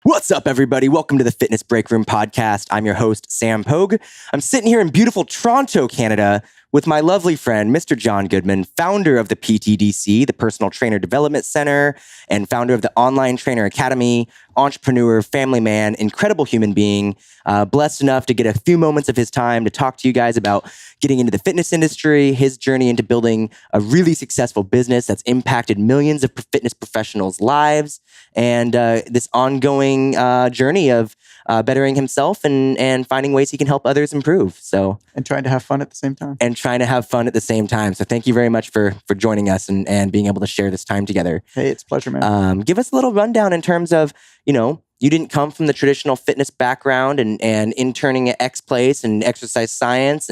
What's up, everybody? Welcome to the Fitness Break Room podcast. I'm your host, Sam Pogue. I'm sitting here in beautiful Toronto, Canada, with my lovely friend, Mr. John Goodman, founder of the PTDC, the Personal Trainer Development Center, and founder of the Online Trainer Academy, entrepreneur, family man, incredible human being, blessed enough to get a few moments of his time to talk to you guys about getting into the fitness industry, his journey into building a really successful business that's impacted millions of fitness professionals' lives, and this ongoing journey of bettering himself and finding ways he can help others improve. And trying to have fun at the same time. So thank you very much for joining us and being able to share this time together. Hey, it's a pleasure, man. Give us a little rundown in terms of, you didn't come from the traditional fitness background and interning at X Place and exercise science,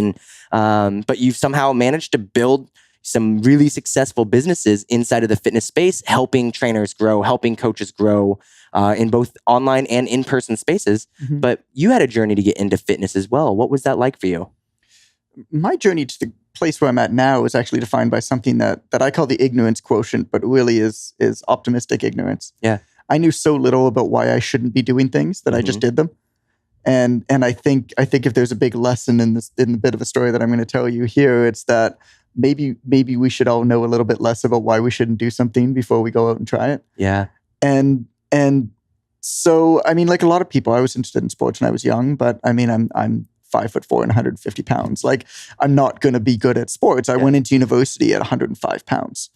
but you've somehow managed to build some really successful businesses inside of the fitness space, helping trainers grow, helping coaches grow in both online and in-person spaces. Mm-hmm. But you had a journey to get into fitness as well. What was that like for you? My journey to the place where I'm at now is actually defined by something that I call the ignorance quotient, but really is optimistic ignorance. Yeah. I knew so little about why I shouldn't be doing things that I just did them. And I think if there's a big lesson in the bit of a story that I'm going to tell you here, it's that maybe we should all know a little bit less about why we shouldn't do something before we go out and try it. Yeah. And so, I mean, like a lot of people, I was interested in sports when I was young, but I mean, I'm 5'4" and 150 pounds. Like, I'm not going to be good at sports. I went into university at 105 pounds.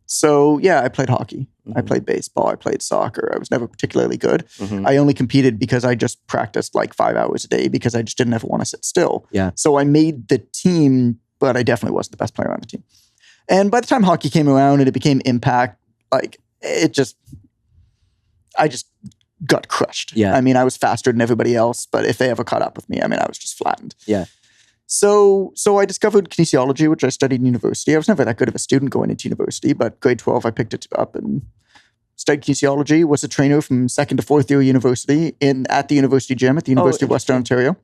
So yeah, I played hockey. Mm-hmm. I played baseball. I played soccer. I was never particularly good. Mm-hmm. I only competed because I just practiced like 5 hours a day because I just didn't ever want to sit still. Yeah. So I made the team, but I definitely wasn't the best player on the team. And by the time hockey came around and it became impact, like I just got crushed. Yeah. I mean, I was faster than everybody else, but if they ever caught up with me, I mean, I was just flattened. Yeah. So I discovered kinesiology, which I studied in university. I was never that good of a student going into university, but grade 12, I picked it up and studied kinesiology, was a trainer from second to fourth year university at the university gym at the University of Western Ontario.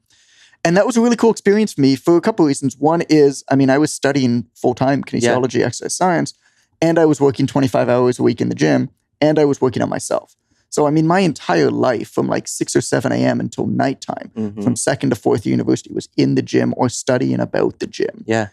And that was a really cool experience for me for a couple of reasons. One is, I mean, I was studying full-time kinesiology, exercise science, and I was working 25 hours a week in the gym, and I was working on myself. So, I mean, my entire life from like 6 or 7 a.m. until nighttime, from second to fourth year university, was in the gym or studying about the gym. Yeah.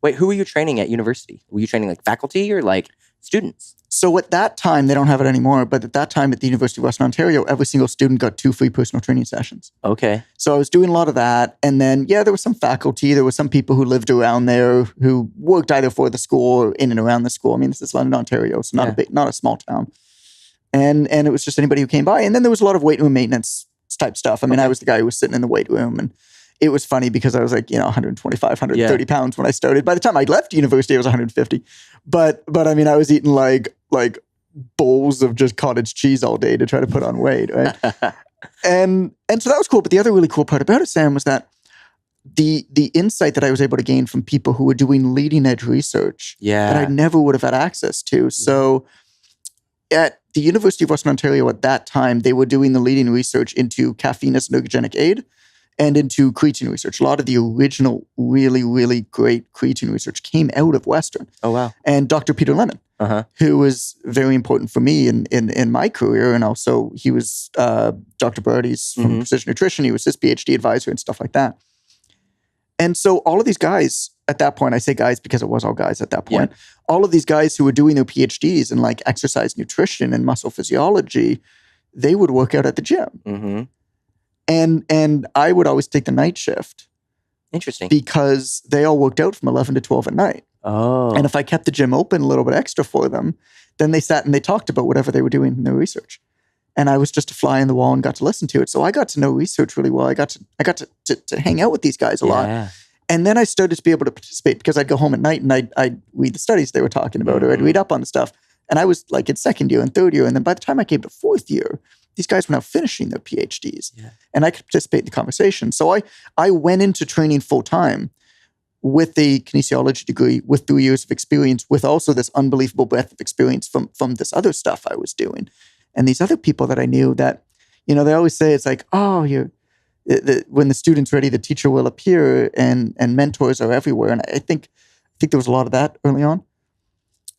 Wait, who were you training at university? Were you training like faculty or like students? So at that time, they don't have it anymore, but at that time at the University of Western Ontario, every single student got 2 free personal training sessions. Okay. So I was doing a lot of that. And then, there was some faculty. There was some people who lived around there who worked either for the school or in and around the school. I mean, this is London, Ontario, so not a small town. And it was just anybody who came by. And then there was a lot of weight room maintenance type stuff. I mean, I was the guy who was sitting in the weight room, and it was funny because I was like, 125, 130 pounds when I started. By the time I left university, I was 150. But I mean, I was eating like bowls of just cottage cheese all day to try to put on weight, right? and so that was cool. But the other really cool part about it, Sam, was that the insight that I was able to gain from people who were doing leading edge research that I never would have had access to. So at the University of Western Ontario at that time, they were doing the leading research into caffeine as an ergogenic aid and into creatine research. A lot of the original really, really great creatine research came out of Western. Oh, wow. And Dr. Peter Lennon, who was very important for me in my career. And also he was Dr. Barty's from Precision Nutrition. He was his PhD advisor and stuff like that. And so all of these guys at that point, I say guys because it was all guys at that point, all of these guys who were doing their PhDs in like exercise nutrition and muscle physiology, they would work out at the gym. Mm-hmm. And I would always take the night shift. Interesting. Because they all worked out from 11 to 12 at night. Oh. And if I kept the gym open a little bit extra for them, then they sat and they talked about whatever they were doing in their research. And I was just a fly in the wall and got to listen to it. So I got to know research really well. I got to hang out with these guys a lot. And then I started to be able to participate because I'd go home at night and I'd read the studies they were talking about, or I'd read up on the stuff. And I was like in second year and third year. And then by the time I came to fourth year, these guys were now finishing their PhDs. And I could participate in the conversation. So I went into training full time with a kinesiology degree, with 3 years of experience, with also this unbelievable breadth of experience from this other stuff I was doing. And these other people that I knew that, they always say it's like, oh, when the student's ready, the teacher will appear, and mentors are everywhere. And I think there was a lot of that early on.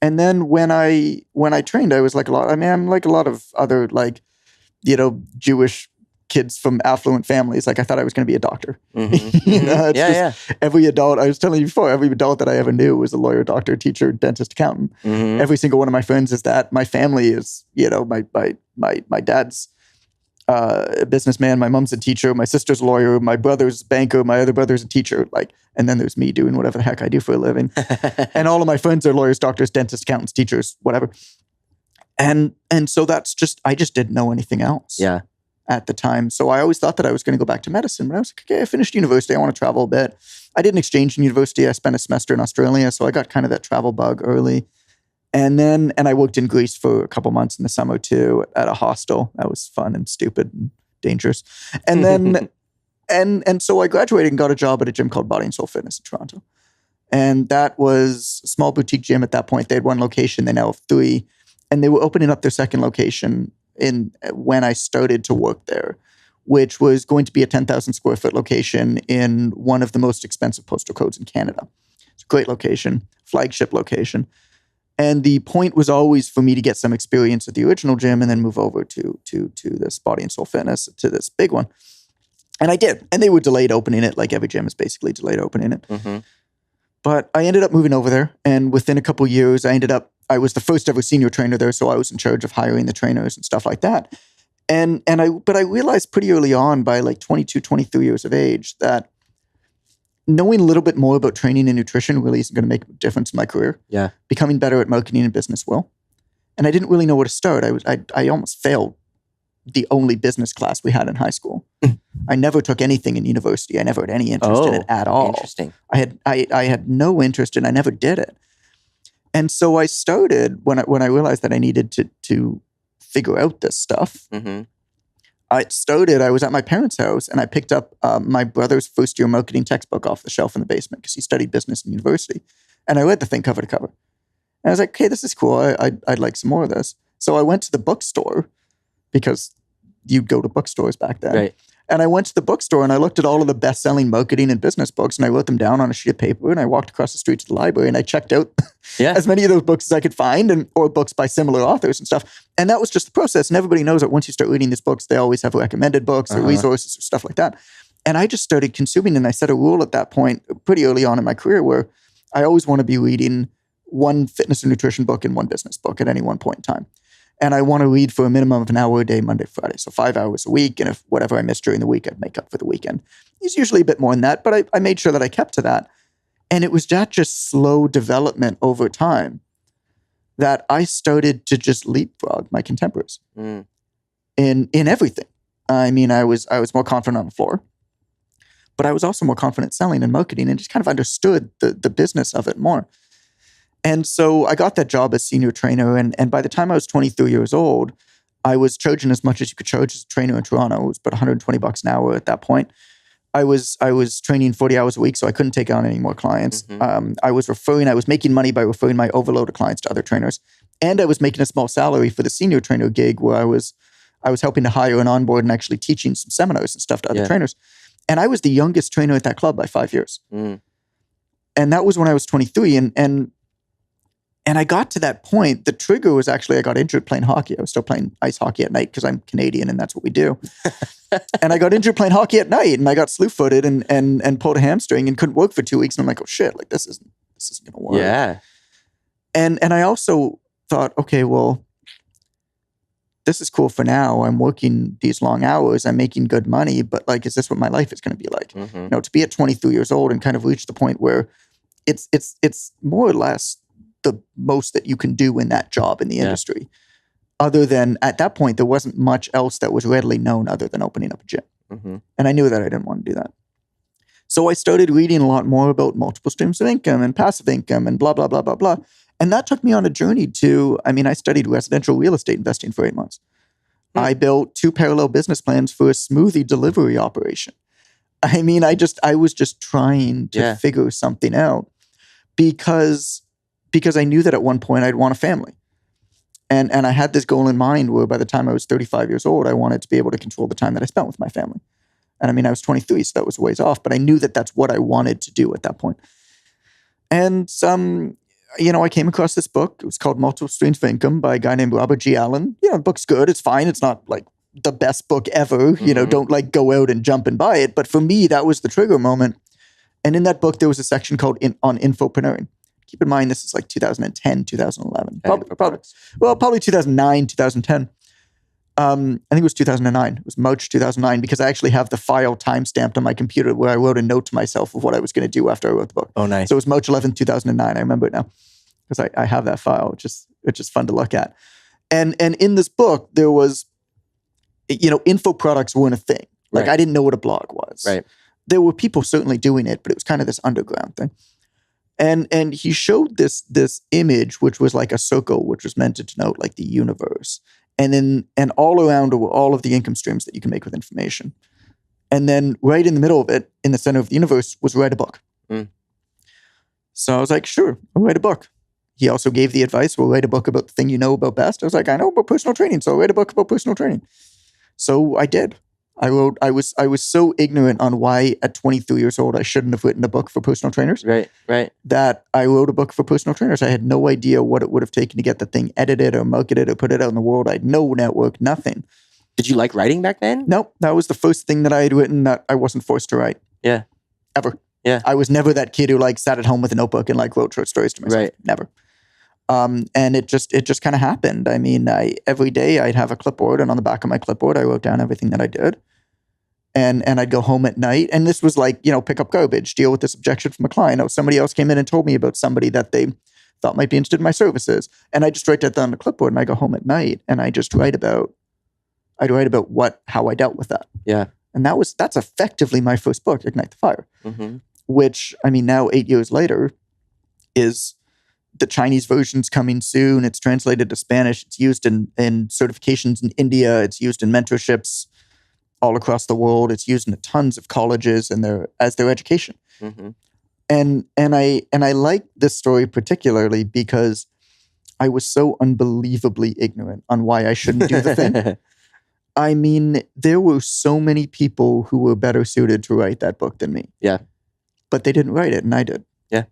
And then when I trained, I was like a lot. I mean, I'm like a lot of other Jewish kids from affluent families. Like I thought I was going to be a doctor. Mm-hmm. Every adult, I was telling you before, every adult that I ever knew was a lawyer, doctor, teacher, dentist, accountant. Mm-hmm. Every single one of my friends is that. My family is, my dad's a businessman, my mom's a teacher, my sister's a lawyer, my brother's a banker, my other brother's a teacher. And then there's me doing whatever the heck I do for a living. And all of my friends are lawyers, doctors, dentists, accountants, teachers, whatever. And so I just didn't know anything else. Yeah. At the time. So I always thought that I was going to go back to medicine. But I was like, okay, I finished university. I want to travel a bit. I did an exchange in university. I spent a semester in Australia. So I got kind of that travel bug early. And I worked in Greece for a couple months in the summer too at a hostel. That was fun and stupid and dangerous. And then, and so I graduated and got a job at a gym called Body and Soul Fitness in Toronto. And that was a small boutique gym at that point. They had one location. They now have 3. And they were opening up their second location when I started to work there, which was going to be a 10,000 square foot location in one of the most expensive postal codes in Canada. It's a great location, flagship location. And the point was always for me to get some experience at the original gym and then move over to this Body and Soul Fitness, to this big one. And I did. And they were delayed opening it. Like every gym is basically delayed opening it. Mm-hmm. But I ended up moving over there. And within a couple of years, I was the first ever senior trainer there, so I was in charge of hiring the trainers and stuff like that. But I realized pretty early on, by like 22, 23 years of age, that knowing a little bit more about training and nutrition really isn't going to make a difference in my career. Yeah. Becoming better at marketing and business will. And I didn't really know where to start. I almost failed the only business class we had in high school. I never took anything in university. I never had any interest in it at all. Interesting. I had no interest and I never did it. And so I started when I realized that I needed to figure out this stuff. Mm-hmm. I was at my parents' house and I picked up my brother's first year marketing textbook off the shelf in the basement because he studied business in university. And I read the thing cover to cover. And I was like, okay, this is cool. I'd like some more of this. So I went to the bookstore because you'd go to bookstores back then. Right. And I went to the bookstore and I looked at all of the best-selling marketing and business books and I wrote them down on a sheet of paper and I walked across the street to the library and I checked out as many of those books as I could find or books by similar authors and stuff. And that was just the process. And everybody knows that once you start reading these books, they always have recommended books or resources or stuff like that. And I just started consuming and I set a rule at that point pretty early on in my career where I always want to be reading one fitness and nutrition book and one business book at any one point in time. And I want to read for a minimum of an hour a day, Monday to Friday. So 5 hours a week. And if whatever I missed during the week, I'd make up for the weekend. It's usually a bit more than that, but I made sure that I kept to that. And it was that just slow development over time that I started to just leapfrog my contemporaries in everything. I mean, I was more confident on the floor, but I was also more confident selling and marketing and just kind of understood the business of it more. And so I got that job as senior trainer. And by the time I was 23 years old, I was charging as much as you could charge as a trainer in Toronto. It was about $120 an hour at that point. I was training 40 hours a week, so I couldn't take on any more clients. Mm-hmm. I was making money by referring my overloaded clients to other trainers. And I was making a small salary for the senior trainer gig where I was helping to hire and onboard and actually teaching some seminars and stuff to other trainers. And I was the youngest trainer at that club by 5 years. Mm. And that was when I was 23. And I got to that point. The trigger was actually I got injured playing hockey. I was still playing ice hockey at night because I'm Canadian and that's what we do. And I got injured playing hockey at night and I got slew-footed and pulled a hamstring and couldn't work for 2 weeks. And I'm like, oh shit, like this isn't going to work. Yeah. And I also thought, okay, well, this is cool for now. I'm working these long hours. I'm making good money, but like, is this what my life is going to be like? Mm-hmm. You know, to be at 23 years old and kind of reach the point where it's more or less the most that you can do in that job in the industry. Other than at that point, there wasn't much else that was readily known other than opening up a gym. Mm-hmm. And I knew that I didn't want to do that. So I started reading a lot more about multiple streams of income and passive income and blah, blah, blah, blah, blah. And that took me on a journey I studied residential real estate investing for 8 months. Mm-hmm. I built 2 parallel business plans for a smoothie delivery operation. I mean, I was just trying to figure something out because I knew that at one point I'd want a family. And I had this goal in mind where by the time I was 35 years old, I wanted to be able to control the time that I spent with my family. And I mean, I was 23, so that was a ways off, but I knew that that's what I wanted to do at that point. And I came across this book. It was called Multiple Streams of Income by a guy named Robert G. Allen. You know, the book's good. It's fine. It's not like the best book ever. Don't like go out and jump and buy it. But for me, that was the trigger moment. And in that book, there was a section called on infopreneuring. Keep in mind, this is like 2010, 2011. Probably 2009, 2010. I think it was 2009. It was March 2009 because I actually have the file timestamped on my computer where I wrote a note to myself of what I was going to do after I wrote the book. Oh, nice. So it was March 11th, 2009. I remember it now because I have that file, which is fun to look at. And in this book, there was, info products weren't a thing. Like I didn't know what a blog was. Right. There were people certainly doing it, but it was kind of this underground thing. And he showed this image, which was like a circle, which was meant to denote like the universe. And all around were all of the income streams that you can make with information. And then right in the middle of it, in the center of the universe, was write a book. Mm. So I was like, sure, I'll write a book. He also gave the advice, we'll write a book about the thing you know about best. I was like, I know about personal training, so I'll write a book about personal training. So I did. I was so ignorant on why at 23 years old I shouldn't have written a book for personal trainers. Right. That I wrote a book for personal trainers. I had no idea what it would have taken to get the thing edited or marketed or put it out in the world. I had no network, nothing. Did you like writing back then? Nope. That was the first thing that I had written that I wasn't forced to write. Yeah. Ever. Yeah. I was never that kid who like sat at home with a notebook and like wrote short stories to myself. Right. Never. And it just kind of happened. I mean, every day I'd have a clipboard, and on the back of my clipboard, I wrote down everything that I did. And I'd go home at night, and this was like, pick up garbage, deal with this objection from a client. Or somebody else came in and told me about somebody that they thought might be interested in my services. And I just write that down on the clipboard, and I go home at night, and I just write about how I dealt with that. Yeah. And that's effectively my first book, Ignite the Fire, mm-hmm. which, I mean, now 8 years later is the Chinese version's coming soon. It's translated to Spanish. It's used in certifications in India. It's used in mentorships all across the world. It's used in tons of colleges and as their education. Mm-hmm. And I like this story particularly because I was so unbelievably ignorant on why I shouldn't do the thing. I mean, there were so many people who were better suited to write that book than me. Yeah. But they didn't write it, and I did. Yeah.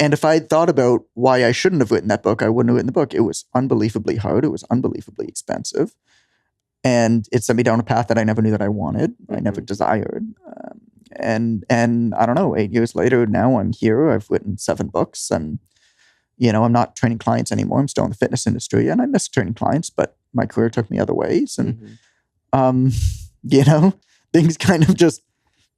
And if I had thought about why I shouldn't have written that book, I wouldn't have written the book. It was unbelievably hard. It was unbelievably expensive. And it sent me down a path that I never knew that I wanted. I never desired. And I don't know, 8 years later, now I'm here. I've written 7 books, and, I'm not training clients anymore. I'm still in the fitness industry, and I miss training clients, but my career took me other ways. And, things kind of just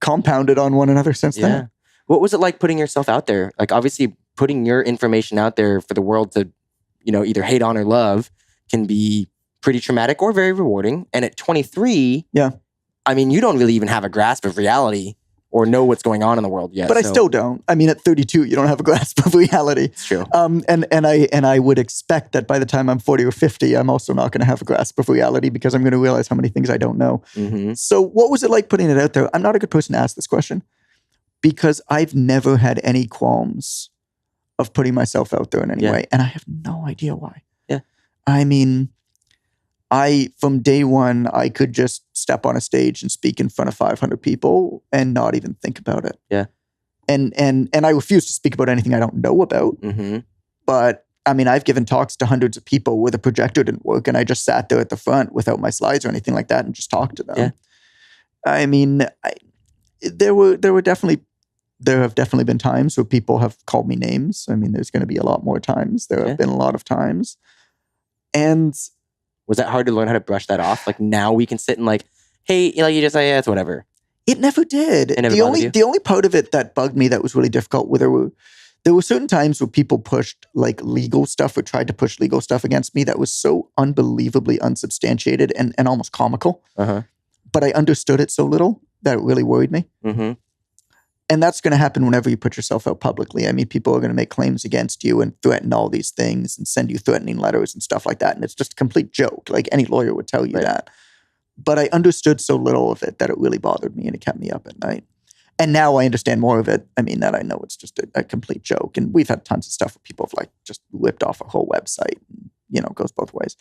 compounded on one another since then. What was it like putting yourself out there? Like, obviously, putting your information out there for the world to, either hate on or love can be pretty traumatic or very rewarding. And at 23, I mean, you don't really even have a grasp of reality or know what's going on in the world yet. But I still don't. I mean, at 32, you don't have a grasp of reality. It's true. And I would expect that by the time I'm 40 or 50, I'm also not going to have a grasp of reality because I'm going to realize how many things I don't know. Mm-hmm. So what was it like putting it out there? I'm not a good person to ask this question because I've never had any qualms of putting myself out there in any way. And I have no idea why. Yeah. I mean, from day one, I could just step on a stage and speak in front of 500 people and not even think about it. Yeah. And I refuse to speak about anything I don't know about. Mm-hmm. But I mean, I've given talks to hundreds of people where the projector didn't work and I just sat there at the front without my slides or anything like that and just talked to them. Yeah. I mean, there have definitely been times where people have called me names. I mean, there's going to be a lot more times. There have been a lot of times. And was that hard to learn how to brush that off? Like, now we can sit and like, hey, you just say, it's whatever. It never did. The only part of it that bugged me that was really difficult were there were certain times where people pushed like legal stuff or tried to push legal stuff against me that was so unbelievably unsubstantiated and almost comical. Uh-huh. But I understood it so little that it really worried me. Mm-hmm. And that's going to happen whenever you put yourself out publicly. I mean, people are going to make claims against you and threaten all these things and send you threatening letters and stuff like that. And it's just a complete joke. Like any lawyer would tell you that. But I understood so little of it that it really bothered me and it kept me up at night. And now I understand more of it. I mean, that I know it's just a complete joke. And we've had tons of stuff where people have like just ripped off a whole website. And, it goes both ways.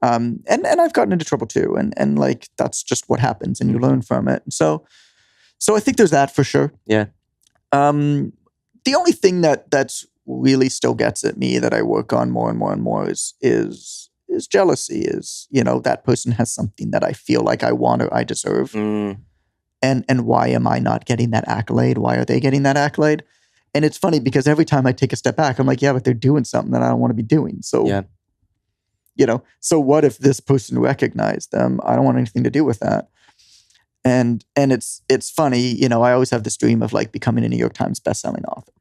And I've gotten into trouble too. And like, that's just what happens and you learn from it. And so I think there's that for sure. Yeah. The only thing that's really still gets at me that I work on more and more and more is is jealousy, is, that person has something that I feel like I want or I deserve. And why am I not getting that accolade? Why are they getting that accolade? And it's funny because every time I take a step back, I'm like, yeah, but they're doing something that I don't want to be doing. So, so what if this person recognized them? I don't want anything to do with that. And it's funny, I always have this dream of like becoming a New York Times bestselling author.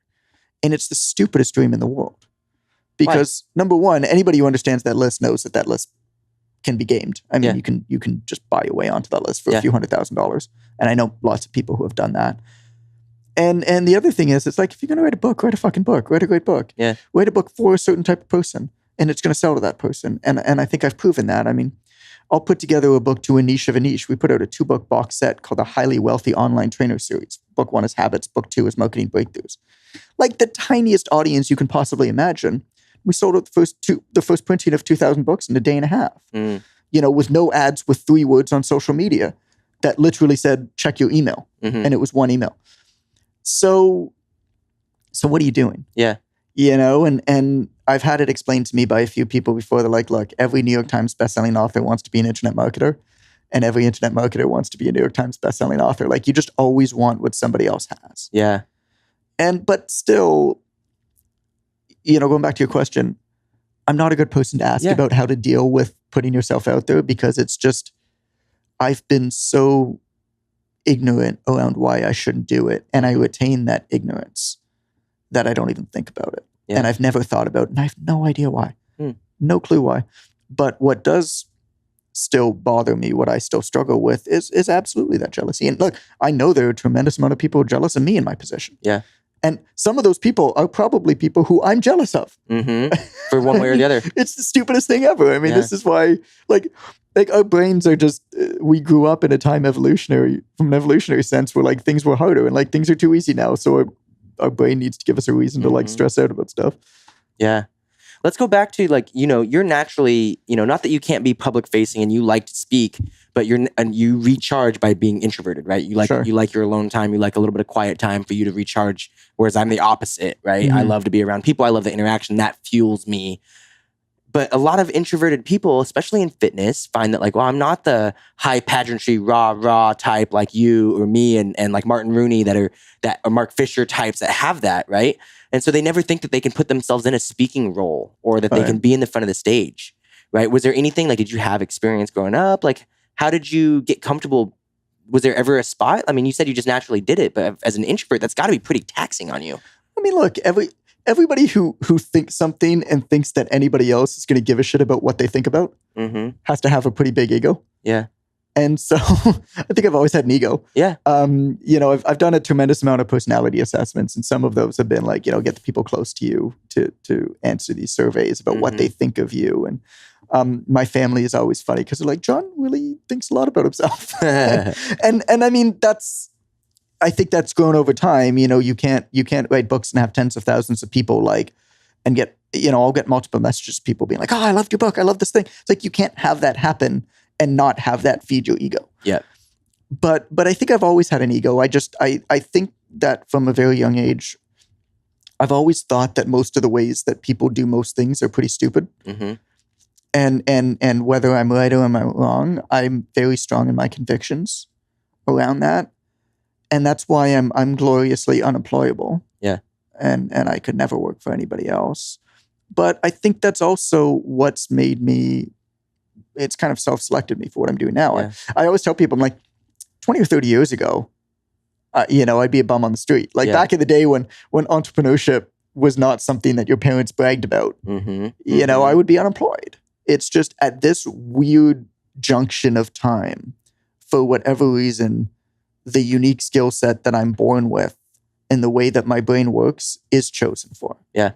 And it's the stupidest dream in the world. Because number one, anybody who understands that list knows that list can be gamed. I mean, you can just buy your way onto that list for a few $100,000. And I know lots of people who have done that. And the other thing is, it's like, if you're going to write a book, write a fucking book. Write a great book. Yeah. Write a book for a certain type of person. And it's going to sell to that person. And I think I've proven that. I mean, I'll put together a book to a niche of a niche. We put out a 2-book box set called the Highly Wealthy Online Trainer Series. Book 1 is Habits. Book 2 is Marketing Breakthroughs. Like the tiniest audience you can possibly imagine. We sold out the first printing of 2,000 books in a day and a half. With no ads, with 3 words on social media that literally said, check your email. And it was 1 email. So what are you doing? Yeah. And I've had it explained to me by a few people before. They're like, look, every New York Times bestselling author wants to be an internet marketer, and every internet marketer wants to be a New York Times bestselling author. Like, you just always want what somebody else has. Yeah. But still, going back to your question, I'm not a good person to ask about how to deal with putting yourself out there, because it's just, I've been so ignorant around why I shouldn't do it. And I retain that ignorance that I don't even think about it. Yeah. And I've never thought about it. And I have no idea why. No clue why. But what does still bother me, what I still struggle with is absolutely that jealousy. And look, I know there are a tremendous amount of people jealous of me in my position. Yeah. And some of those people are probably people who I'm jealous of. For one way or the other. It's the stupidest thing ever. I mean, this is why, like our brains are just, we grew up in a time from an evolutionary sense, where like things were harder and like things are too easy now. So our brain needs to give us a reason to like stress out about stuff. Yeah. Let's go back to like, you're naturally, not that you can't be public facing and you like to speak, but you recharge by being introverted, right? You like your alone time. You like a little bit of quiet time for you to recharge. Whereas I'm the opposite, right? I love to be around people. I love the interaction. That fuels me. But a lot of introverted people, especially in fitness, find that like, well, I'm not the high pageantry, raw type like you or me and like Martin Rooney or Mark Fisher types that have that, right? And so they never think that they can put themselves in a speaking role or that they can be in the front of the stage, right? Was there anything, like, did you have experience growing up? Like, how did you get comfortable? Was there ever a spot? I mean, you said you just naturally did it, but as an introvert, that's got to be pretty taxing on you. I mean, look, everybody who thinks something and thinks that anybody else is going to give a shit about what they think about has to have a pretty big ego. Yeah. And so I think I've always had an ego. Yeah. I've done a tremendous amount of personality assessments, and some of those have been like, get the people close to you to answer these surveys about what they think of you. And my family is always funny because they're like, John really thinks a lot about himself. and I mean, I think that's grown over time. You can't write books and have tens of thousands of people and get, I'll get multiple messages, people being like, oh, I loved your book. I love this thing. It's like, you can't have that happen and not have that feed your ego. Yeah. But I think I've always had an ego. I think that from a very young age, I've always thought that most of the ways that people do most things are pretty stupid. And whether I'm right or I'm wrong, I'm very strong in my convictions around that. And that's why I'm gloriously unemployable. Yeah. And I could never work for anybody else. But I think that's also what's made me, it's kind of self-selected me for what I'm doing now. Yeah. I always tell people, I'm like, 20 or 30 years ago, I'd be a bum on the street. Like back in the day when entrepreneurship was not something that your parents bragged about, I would be unemployed. It's just at this weird junction of time, for whatever reason, the unique skill set that I'm born with and the way that my brain works is chosen for. Yeah.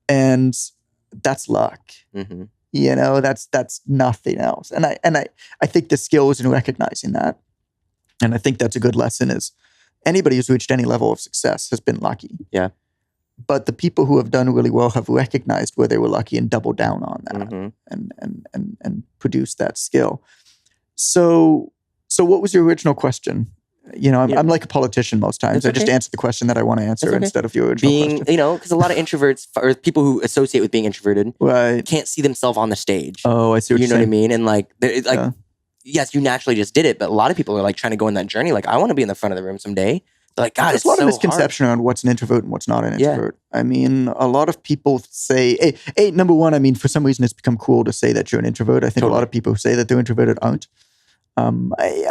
And that's luck. That's nothing else. And I think the skill is in recognizing that. And I think that's a good lesson, is anybody who's reached any level of success has been lucky. Yeah. But the people who have done really well have recognized where they were lucky and doubled down on that and produced that skill. So what was your original question? I'm like a politician most times. I just answer the question that I want to answer instead of your original question. Because a lot of introverts or people who associate with being introverted can't see themselves on the stage. Oh, I see what you're saying. You know what I mean? And yes, you naturally just did it, but a lot of people are like trying to go in that journey. Like, I want to be in the front of the room someday. They're like, God, there's it's a lot so of misconception hard. around what's an introvert and what's not an introvert. I mean, a lot of people say, hey, number one, I mean, for some reason it's become cool to say that you're an introvert. I think a lot of people who say that they're introverted aren't. I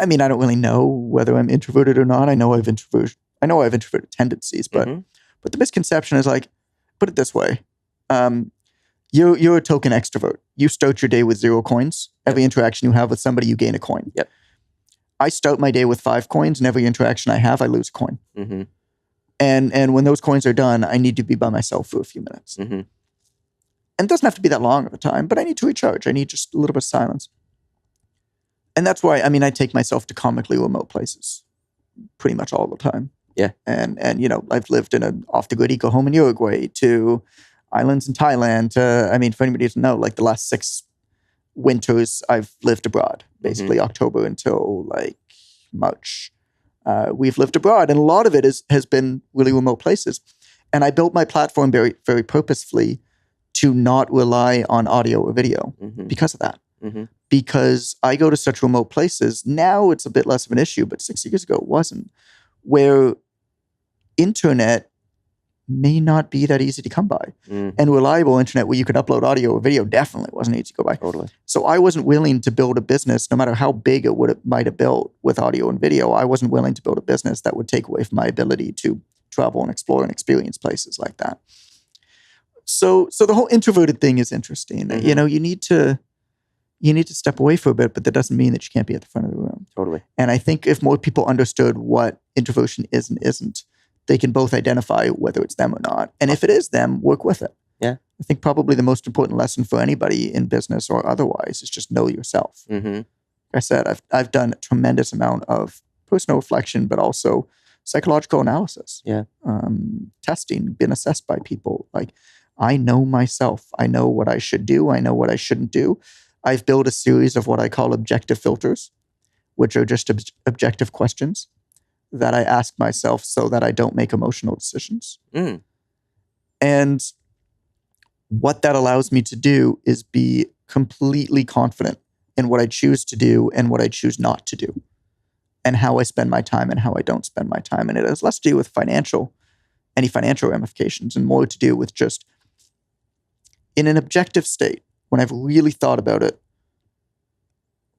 mean, I don't really know whether I'm introverted or not. I know I have introverted tendencies, but the misconception is like, put it this way. You're a token extrovert. You start your day with 0 coins. Every interaction you have with somebody, you gain a coin. Yep. I start my day with 5 coins, and every interaction I have, I lose a coin. Mm-hmm. And when those coins are done, I need to be by myself for a few minutes. Mm-hmm. And it doesn't have to be that long of a time, but I need to recharge. I need just a little bit of silence. And that's why, I mean, I take myself to comically remote places pretty much all the time. Yeah. And I've lived in an off-the-grid eco home in Uruguay, to islands in Thailand, to, I mean, for anybody who doesn't know, like the last 6 winters I've lived abroad, basically October until like March. We've lived abroad, and a lot of it has been really remote places. And I built my platform very, very purposefully to not rely on audio or video because of that. Mm-hmm. Because I go to such remote places. Now it's a bit less of an issue, but 6 years ago it wasn't, where internet may not be that easy to come by. And reliable internet where you could upload audio or video definitely wasn't easy to go by. Totally. So I wasn't willing to build a business, no matter how big it might have built with audio and video. I wasn't willing to build a business that would take away from my ability to travel and explore and experience places like that. So the whole introverted thing is interesting. You need to step away for a bit, but that doesn't mean that you can't be at the front of the room. Totally. And I think if more people understood what introversion is and isn't, they can both identify whether it's them or not. And if it is them, work with it. Yeah. I think probably the most important lesson for anybody in business or otherwise is just know yourself. Mm-hmm. Like I said, I've done a tremendous amount of personal reflection, but also psychological analysis. Yeah. Testing, been assessed by people. Like, I know myself. I know what I should do. I know what I shouldn't do. I've built a series of what I call objective filters, which are just objective questions that I ask myself so that I don't make emotional decisions. And what that allows me to do is be completely confident in what I choose to do and what I choose not to do, and how I spend my time and how I don't spend my time. And it has less to do with any financial ramifications, and more to do with just, in an objective state, when I've really thought about it,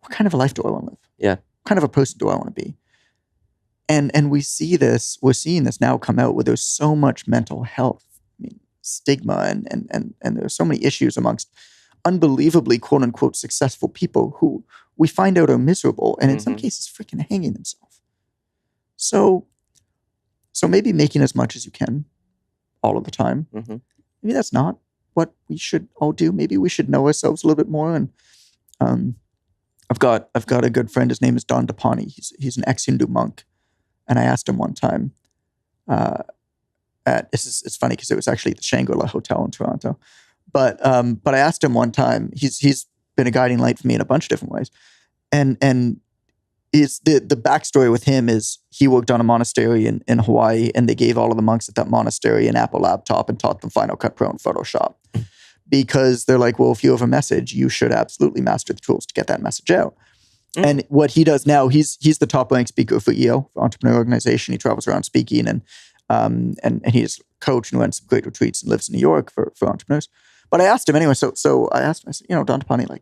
what kind of a life do I want to live? Yeah. What kind of a person do I want to be? And we're seeing this now come out where there's so much mental health, stigma, and there are so many issues amongst unbelievably quote unquote successful people who we find out are miserable and in some cases freaking hanging themselves. So maybe making as much as you can all of the time. Maybe that's not what we should all do. Maybe we should know ourselves a little bit more. And I've got a good friend. His name is Don Dapani. He's an ex-Hindu monk. And I asked him one time, it's funny because it was actually the Shangri-La Hotel in Toronto. But I asked him one time, he's been a guiding light for me in a bunch of different ways. And it's the backstory with him is he worked on a monastery in Hawaii, and they gave all of the monks at that monastery an Apple laptop and taught them Final Cut Pro and Photoshop. Because they're like, well, if you have a message, you should absolutely master the tools to get that message out. And what he does now, he's the top ranked speaker for EO, for Entrepreneur Organization. He travels around speaking, and he's a coach and runs some great retreats and lives in New York for entrepreneurs. But I asked him anyway. So I asked him, I said, Don Dapani,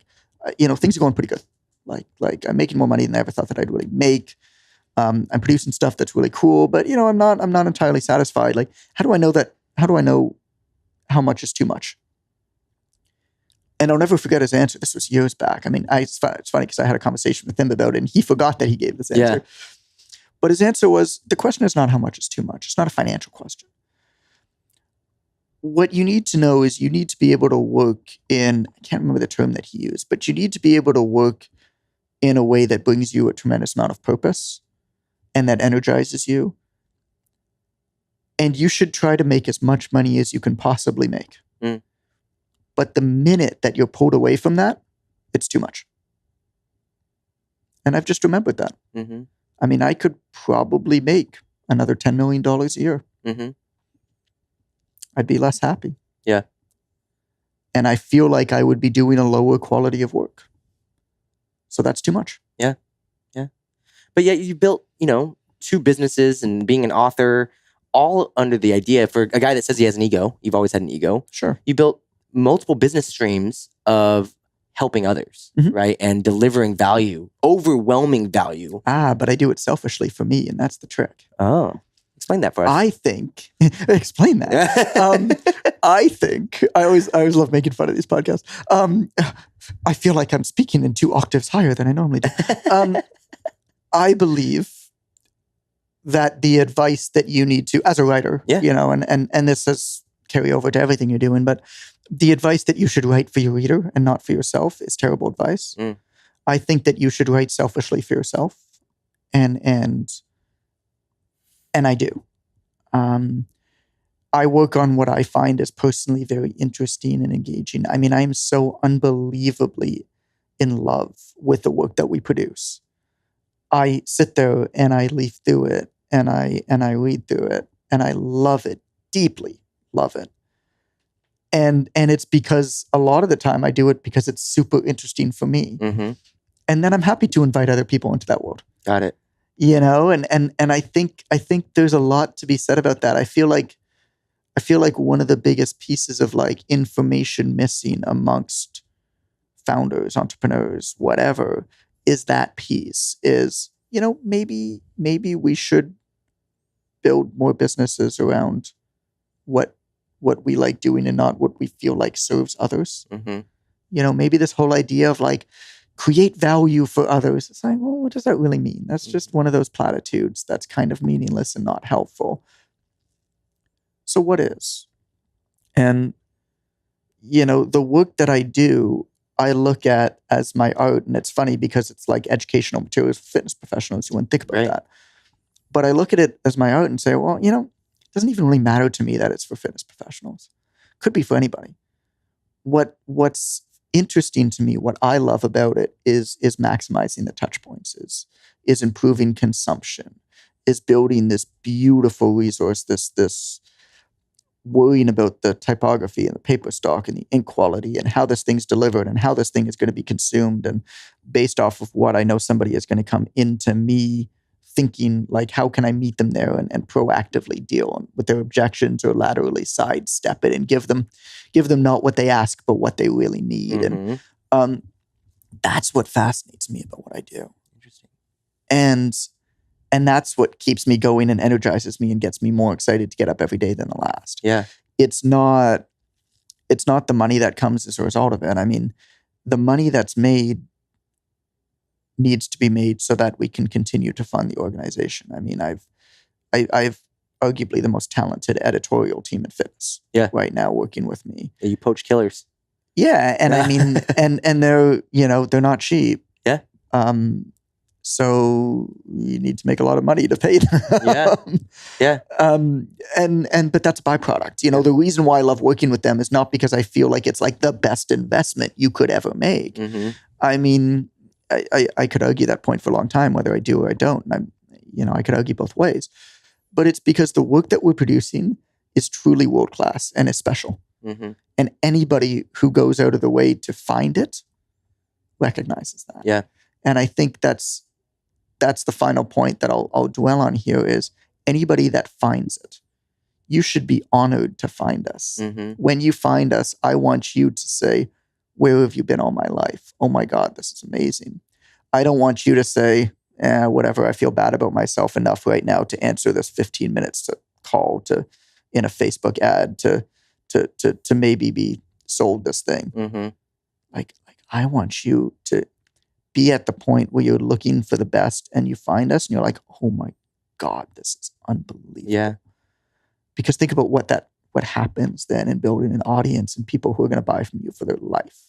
things are going pretty good. Like I'm making more money than I ever thought that I'd really make. I'm producing stuff that's really cool, but I'm not entirely satisfied. Like, how do I know how much is too much? And I'll never forget his answer. This was years back. I mean, it's funny because I had a conversation with him about it, and he forgot that he gave this answer. Yeah. But his answer was, the question is not how much is too much. It's not a financial question. What you need to know is you need to be able to work in, I can't remember the term that he used, but you need to be able to work in a way that brings you a tremendous amount of purpose and that energizes you. And you should try to make as much money as you can possibly make. But the minute that you're pulled away from that, it's too much. And I've just remembered that. I mean, I could probably make another $10 million a year. Mm-hmm. I'd be less happy. Yeah. And I feel like I would be doing a lower quality of work. So that's too much. Yeah. Yeah. But yet you built, 2 businesses and being an author, all under the idea, for a guy that says he has an ego, you've always had an ego. Sure. You built multiple business streams of helping others, right? And delivering value, overwhelming value. But I do it selfishly for me, and that's the trick. Oh, explain that for us. I think, explain that. I always love making fun of these podcasts. I feel like I'm speaking in 2 octaves higher than I normally do. I believe that the advice that you need to, as a writer, and this is carry over to everything you're doing, but the advice that you should write for your reader and not for yourself is terrible advice. I think that you should write selfishly for yourself, and I do. I work on what I find is personally very interesting and engaging. I mean, I am so unbelievably in love with the work that we produce. I sit there and I leaf through it and I read through it and I love it, deeply love it. And it's because a lot of the time I do it because it's super interesting for me. Mm-hmm. And then I'm happy to invite other people into that world. Got it. And I think there's a lot to be said about that. I feel like one of the biggest pieces of like information missing amongst founders, entrepreneurs, whatever, is that piece is, maybe we should build more businesses around what we like doing and not what we feel like serves others. Mm-hmm. Maybe this whole idea of like create value for others. It's like, well, what does that really mean? That's just one of those platitudes that's kind of meaningless and not helpful. So what is? And, the work that I do, I look at as my art, and it's funny because it's like educational materials for fitness professionals. You wouldn't think about that. But I look at it as my art and say, well, it doesn't even really matter to me that it's for fitness professionals. Could be for anybody. What's interesting to me, what I love about it is maximizing the touch points, is improving consumption, is building this beautiful resource, this worrying about the typography and the paper stock and the ink quality and how this thing's delivered and how this thing is going to be consumed, and based off of what I know somebody is going to come into me thinking, like, how can I meet them there and proactively deal with their objections or laterally sidestep it and give them not what they ask, but what they really need. Mm-hmm. And that's what fascinates me about what I do. Interesting. And that's what keeps me going and energizes me and gets me more excited to get up every day than the last. Yeah. It's not the money that comes as a result of it. I mean, the money that's made needs to be made so that we can continue to fund the organization. I mean, I've arguably the most talented editorial team in fitness right now working with me. Yeah, you poach killers. Yeah. And I mean, and they're, they're not cheap. Yeah. So you need to make a lot of money to pay them. Yeah. But that's a byproduct. The reason why I love working with them is not because I feel like it's like the best investment you could ever make. Mm-hmm. I mean, I could argue that point for a long time, whether I do or I don't. And I could argue both ways. But it's because the work that we're producing is truly world-class and is special. Mm-hmm. And anybody who goes out of the way to find it recognizes that. Yeah. And I think that's the final point that I'll dwell on here is anybody that finds it, you should be honored to find us. Mm-hmm. When you find us, I want you to say, where have you been all my life? Oh my God, this is amazing. I don't want you to say, whatever, I feel bad about myself enough right now to answer this 15 minutes to call to in a Facebook ad to maybe be sold this thing. Mm-hmm. Like I want you to be at the point where you're looking for the best and you find us and you're like, oh my God, this is unbelievable. Yeah. Because think about what happens then in building an audience and people who are going to buy from you for their life.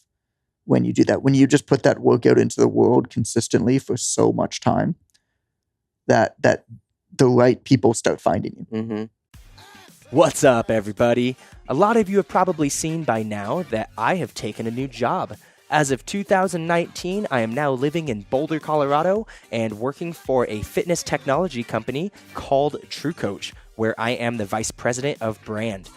When you do that, when you just put that work out into the world consistently for so much time, that the right people start finding you. Mm-hmm. What's up, everybody? A lot of you have probably seen by now that I have taken a new job. As of 2019, I am now living in Boulder, Colorado, and working for a fitness technology company called TrueCoach, where I am the vice president of brand.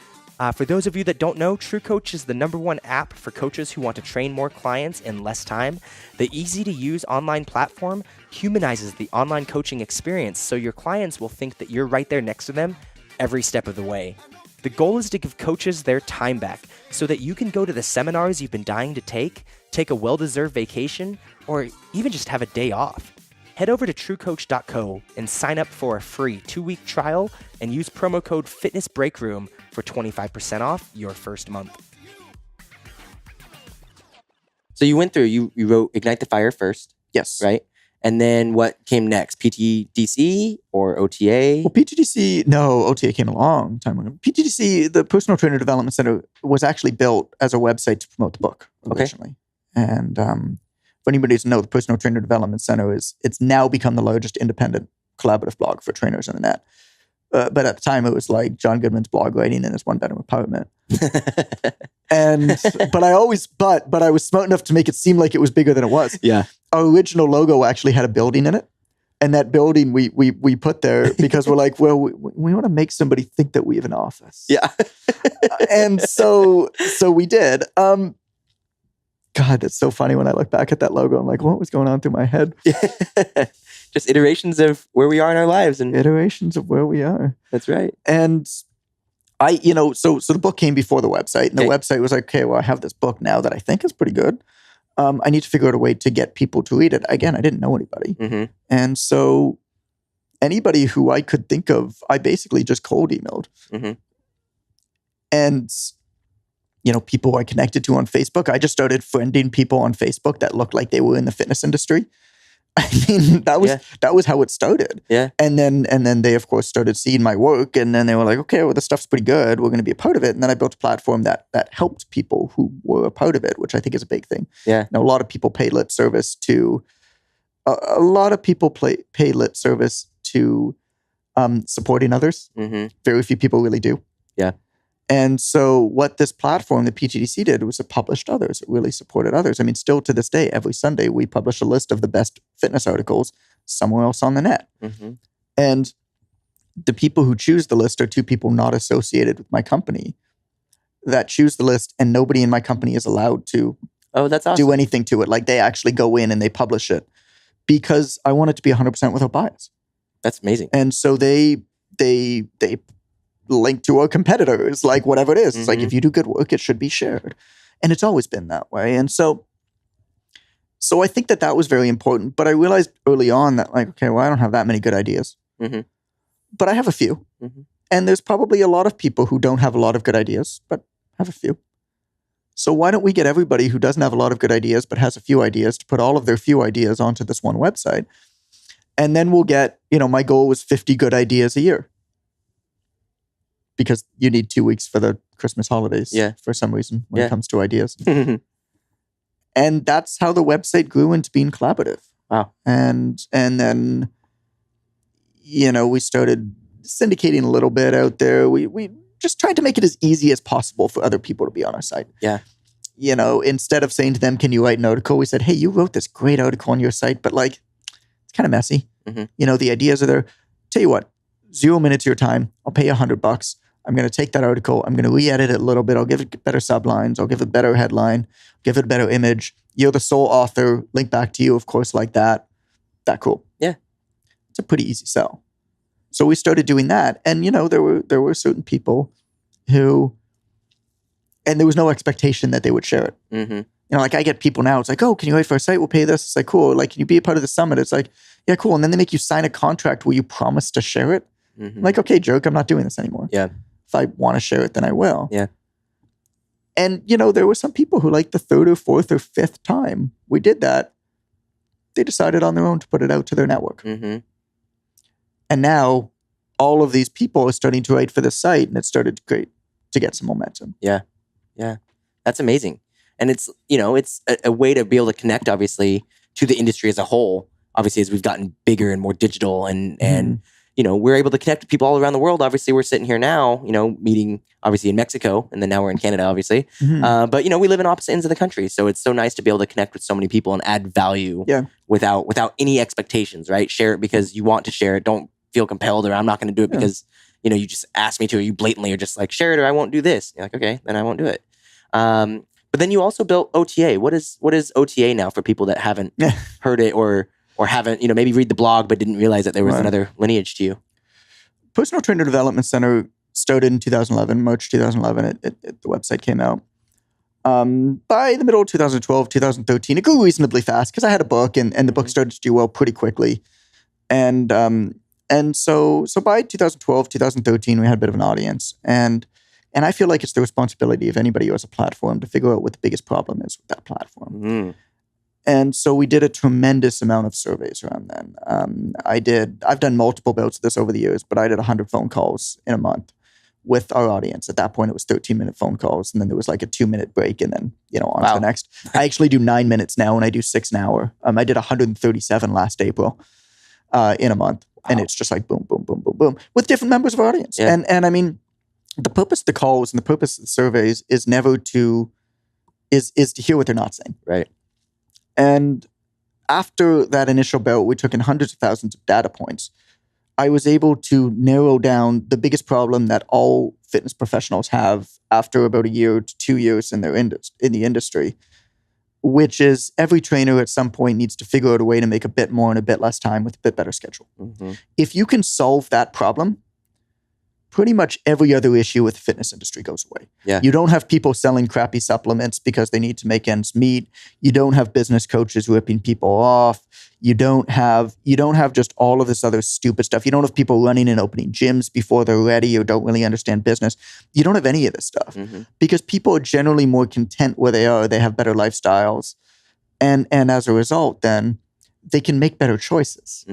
For those of you that don't know, TrueCoach is the #1 app for coaches who want to train more clients in less time. The easy-to-use online platform humanizes the online coaching experience, so your clients will think that you're right there next to them every step of the way. The goal is to give coaches their time back so that you can go to the seminars you've been dying to take a well-deserved vacation, or even just have a day off. Head over to truecoach.co and sign up for a free 2-week trial and use promo code FitnessBreakroom for 25% off your first month. So you went through, you wrote Ignite the Fire first. Yes. Right? And then what came next? PTDC or OTA? Well, PTDC, no, OTA came a long time ago. PTDC, the Personal Trainer Development Center, was actually built as a website to promote the book originally. Okay. And for anybody to know, the Personal Trainer Development Center it's now become the largest independent collaborative blog for trainers on the net. But at the time, it was like John Goodman's blog writing in his one-bedroom apartment. But I was smart enough to make it seem like it was bigger than it was. Yeah. Our original logo actually had a building in it. And that building we put there because we're like, well, we want to make somebody think that we have an office. Yeah. And so we did. God, that's so funny when I look back at that logo. I'm like, what was going on through my head? Just iterations of where we are in our lives. And iterations of where we are. That's right. And so the book came before the website. And the website was like, okay, well, I have this book now that I think is pretty good. I need to figure out a way to get people to read it. Again, I didn't know anybody. Mm-hmm. And so anybody who I could think of, I basically just cold emailed. Mm-hmm. And people I connected to on Facebook, I just started friending people on Facebook that looked like they were in the fitness industry. I mean, that was how it started. Yeah. And then they, of course, started seeing my work, and then they were like, okay, well, this stuff's pretty good. We're going to be a part of it. And then I built a platform that helped people who were a part of it, which I think is a big thing. Yeah. Now, a lot of people pay lip service to supporting others. Mm-hmm. Very few people really do. Yeah. And so what this platform, the PTDC, did was it published others. It really supported others. I mean, still to this day, every Sunday, we publish a list of the best fitness articles somewhere else on the net. Mm-hmm. And the people who choose the list are 2 people not associated with my company that choose the list, and nobody in my company is allowed to do anything to it. Like, they actually go in and they publish it because I want it to be 100% without bias. That's amazing. And so they link to our competitors, like whatever it is. Mm-hmm. It's like, if you do good work, it should be shared. And it's always been that way. And so I think that was very important. But I realized early on that, like, okay, well, I don't have that many good ideas. Mm-hmm. But I have a few. Mm-hmm. And there's probably a lot of people who don't have a lot of good ideas, but have a few. So why don't we get everybody who doesn't have a lot of good ideas, but has a few ideas, to put all of their few ideas onto this one website? And then we'll get, my goal was 50 good ideas a year. Because you need 2 weeks for the Christmas holidays for some reason when it comes to ideas. And that's how the website grew into being collaborative. Wow. And then, we started syndicating a little bit out there. We just tried to make it as easy as possible for other people to be on our site. Yeah. Instead of saying to them, can you write an article? We said, hey, you wrote this great article on your site, but like, it's kind of messy. Mm-hmm. The ideas are there. Tell you what, 0 minutes of your time. I'll pay you $100. I'm going to take that article. I'm going to re-edit it a little bit. I'll give it better sublines. I'll give it a better headline. Give it a better image. You're the sole author. Link back to you, of course, like that. That cool. Yeah. It's a pretty easy sell. So we started doing that. And, there were certain people who, and there was no expectation that they would share it. Mm-hmm. Like, I get people now, it's like, oh, can you write for our site? We'll pay you this. It's like, cool. Like, can you be a part of the summit? It's like, yeah, cool. And then they make you sign a contract where you promise to share it. Mm-hmm. Like, okay, jerk, I'm not doing this anymore. Yeah. If I want to share it, then I will. Yeah. And, there were some people who, like, the 3rd or 4th or 5th time we did that, they decided on their own to put it out to their network. Mm-hmm. And now all of these people are starting to write for the site, and it started to get some momentum. Yeah. Yeah. That's amazing. And it's, it's a way to be able to connect, obviously, to the industry as a whole. Obviously, as we've gotten bigger and more digital and we're able to connect with people all around the world. Obviously, we're sitting here now, meeting obviously in Mexico, and then now we're in Canada, obviously. But we live in opposite ends of the country, so it's so nice to be able to connect with so many people and add value without any expectations, right? Share it because you want to share it. Don't feel compelled, or I'm not going to do it because you just asked me to, or you blatantly are just like, share it or I won't do this. You're like, okay, then I won't do it. But then you also built OTA. What is OTA now for people that haven't heard it or haven't, maybe read the blog but didn't realize that there was another lineage to you? Personal Trainer Development Center started in 2011, March 2011. The website came out. By the middle of 2012, 2013, it grew reasonably fast because I had a book and the book started to do well pretty quickly. And so by 2012, 2013, we had a bit of an audience. And I feel like it's the responsibility of anybody who has a platform to figure out what the biggest problem is with that platform. And so we did a tremendous amount of surveys around then. I've done multiple bouts of this over the years, but I did 100 phone calls in a month with our audience. At that point, it was 13-minute phone calls, and then there was like a 2-minute break, and then, on to the next. I actually do 9 minutes now, and I do 6 an hour. I did 137 last April in a month, and it's just like boom, boom, boom, boom, boom, with different members of our audience. Yeah. And I mean, the purpose of the calls and the purpose of the surveys is never to hear what they're not saying. Right. And after that initial bout, we took in hundreds of thousands of data points. I was able to narrow down the biggest problem that all fitness professionals have after about a year to 2 years in the industry, which is every trainer at some point needs to figure out a way to make a bit more in a bit less time with a bit better schedule. If you can solve that problem, pretty much every other issue with the fitness industry goes away. Yeah. You don't have people selling crappy supplements because they need to make ends meet. You don't have business coaches ripping people off. You don't have just all of this other stupid stuff. You don't have people running and opening gyms before they're ready or don't really understand business. You don't have any of this stuff because people are generally more content where they are. They have better lifestyles. And as a result, then they can make better choices.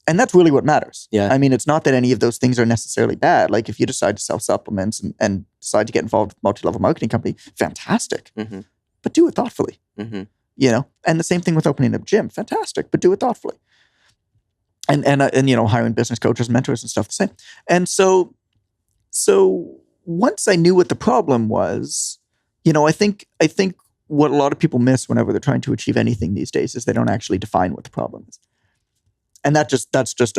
And that's really what matters. Yeah. I mean, it's not that any of those things are necessarily bad. Like if you decide to sell supplements and decide to get involved with a multi-level marketing company, fantastic. But do it thoughtfully. And the same thing with opening a gym, fantastic, but do it thoughtfully. And hiring business coaches, mentors and stuff the same. And so once I knew what the problem was, I think what a lot of people miss whenever they're trying to achieve anything these days is they don't actually define what the problem is. And that's just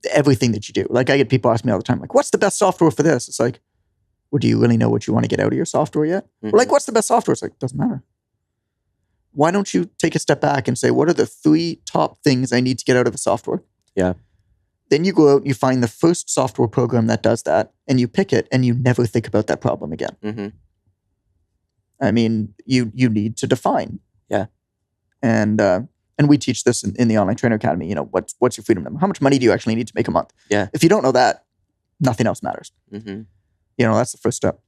everything that you do. Like I get people ask me all the time, like, what's the best software for this? It's like, well, do you really know what you want to get out of your software yet? Or like, what's the best software? It's like, doesn't matter. Why don't you take a step back and say, what are the 3 top things I need to get out of a software? Yeah. Then you go out and you find the first software program that does that and you pick it and you never think about that problem again. I mean, you need to define. Yeah. And we teach this in the Online Trainer Academy. What's your freedom number? How much money do you actually need to make a month? Yeah. If you don't know that, nothing else matters. That's the first step.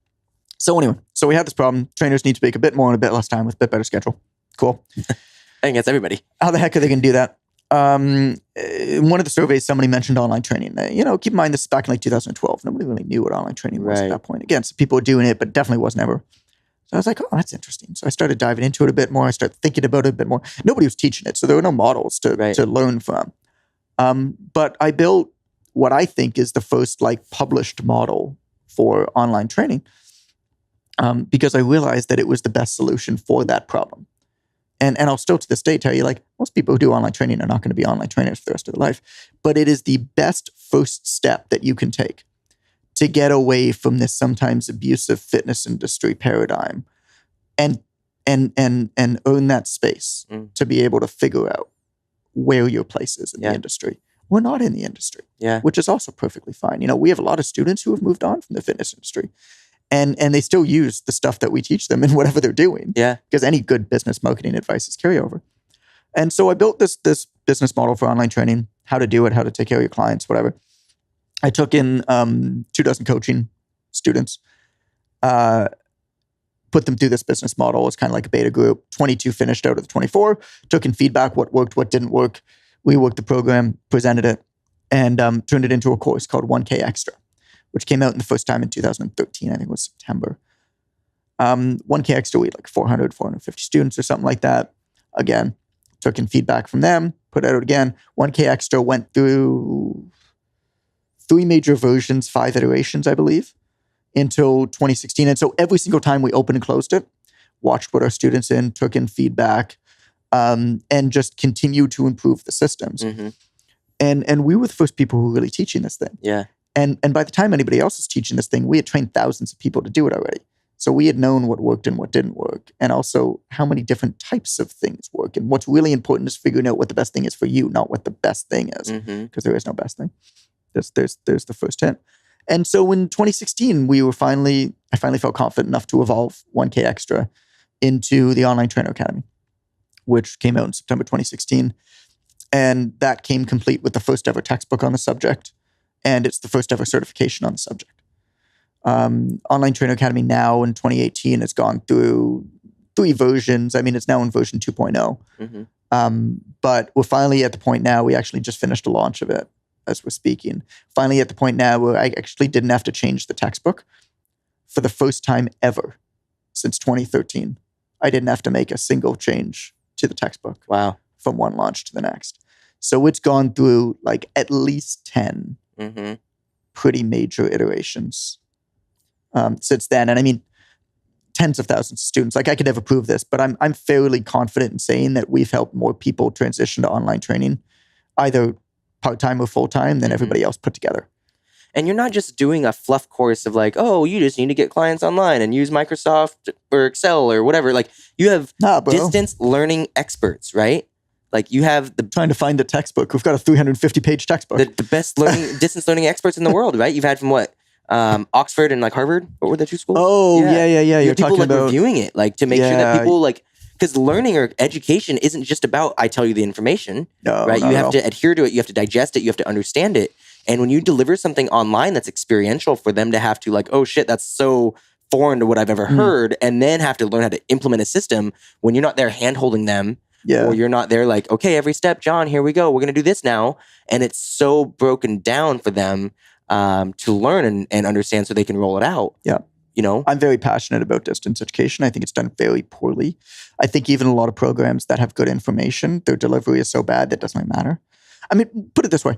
So anyway, we had this problem. Trainers need to make a bit more in a bit less time with a bit better schedule. Cool. I think that's everybody. How the heck are they going to do that? In one of the surveys, somebody mentioned online training. Keep in mind, this is back in like 2012. Nobody really knew what online training was at that point. Again, some people were doing it, but definitely wasn't ever. So I was like, oh, that's interesting. So I started diving into it a bit more. I started thinking about it a bit more. Nobody was teaching it, so there were no models to learn from. But I built what I think is the first published model for online training because I realized that it was the best solution for that problem. And I'll still to this day tell you, most people who do online training are not going to be online trainers for the rest of their life. But it is the best first step that you can take to get away from this sometimes abusive fitness industry paradigm and own that space to be able to figure out where your place is in the industry. We're not in the industry, which is also perfectly fine. We have a lot of students who have moved on from the fitness industry and they still use the stuff that we teach them in whatever they're doing. Yeah. Because any good business marketing advice is carryover. And so I built this business model for online training, how to do it, how to take care of your clients, whatever. I took in 24 coaching students, put them through this business model. It was kind of like a beta group. 22 finished out of the 24, took in feedback, what worked, what didn't work. We worked the program, presented it, and turned it into a course called 1K Extra, which came out in the first time in 2013. I think it was September. 1K Extra, we had 450 students or something like that. Again, took in feedback from them, put it out again. 1K Extra went through 3 major versions, 5 iterations, I believe, until 2016. And so every single time we opened and closed it, watched what our students in, took in feedback, and just continued to improve the systems. Mm-hmm. And we were the first people who were really teaching this thing. Yeah. And by the time anybody else was teaching this thing, we had trained thousands of people to do it already. So we had known what worked and what didn't work, and also how many different types of things work. And what's really important is figuring out what the best thing is for you, not what the best thing is, because there is no best thing. There's the first hint. And so in 2016, I finally felt confident enough to evolve 1K Extra into the Online Trainer Academy, which came out in September 2016. And that came complete with the first ever textbook on the subject. And it's the first ever certification on the subject. Online Trainer Academy now in 2018 has gone through 3 versions. I mean, it's now in version 2.0. But we're finally at the point now, we actually just finished a launch of it as we're speaking. Finally at the point now where I actually didn't have to change the textbook for the first time ever since 2013. I didn't have to make a single change to the textbook. Wow. From one launch to the next. So it's gone through like at least 10 pretty major iterations since then. And I mean, tens of thousands of students. Like I could never prove this, but I'm fairly confident in saying that we've helped more people transition to online training, either part-time or full-time, than everybody else put together. And you're not just doing a fluff course of like, oh, you just need to get clients online and use Microsoft or Excel or whatever. Like you have distance learning experts, right? Like you have trying to find the textbook. We've got a 350-page textbook. The best distance learning experts in the world, right? You've had from what? Oxford and like Harvard? What were the 2 schools? Oh, yeah. You're people talking like about reviewing it, like to make sure that people like, because learning or education isn't just about I tell you the information, right? You have to adhere to it. You have to digest it. You have to understand it. And when you deliver something online that's experiential for them to have to like, oh shit, that's so foreign to what I've ever heard, and then have to learn how to implement a system when you're not there hand-holding them, or you're not there like, okay, every step, John, here we go. We're going to do this now. And it's so broken down for them to learn and understand so they can roll it out. Yeah. You know? I'm very passionate about distance education. I think it's done very poorly. I think even a lot of programs that have good information, their delivery is so bad that it doesn't really matter. I mean, put it this way.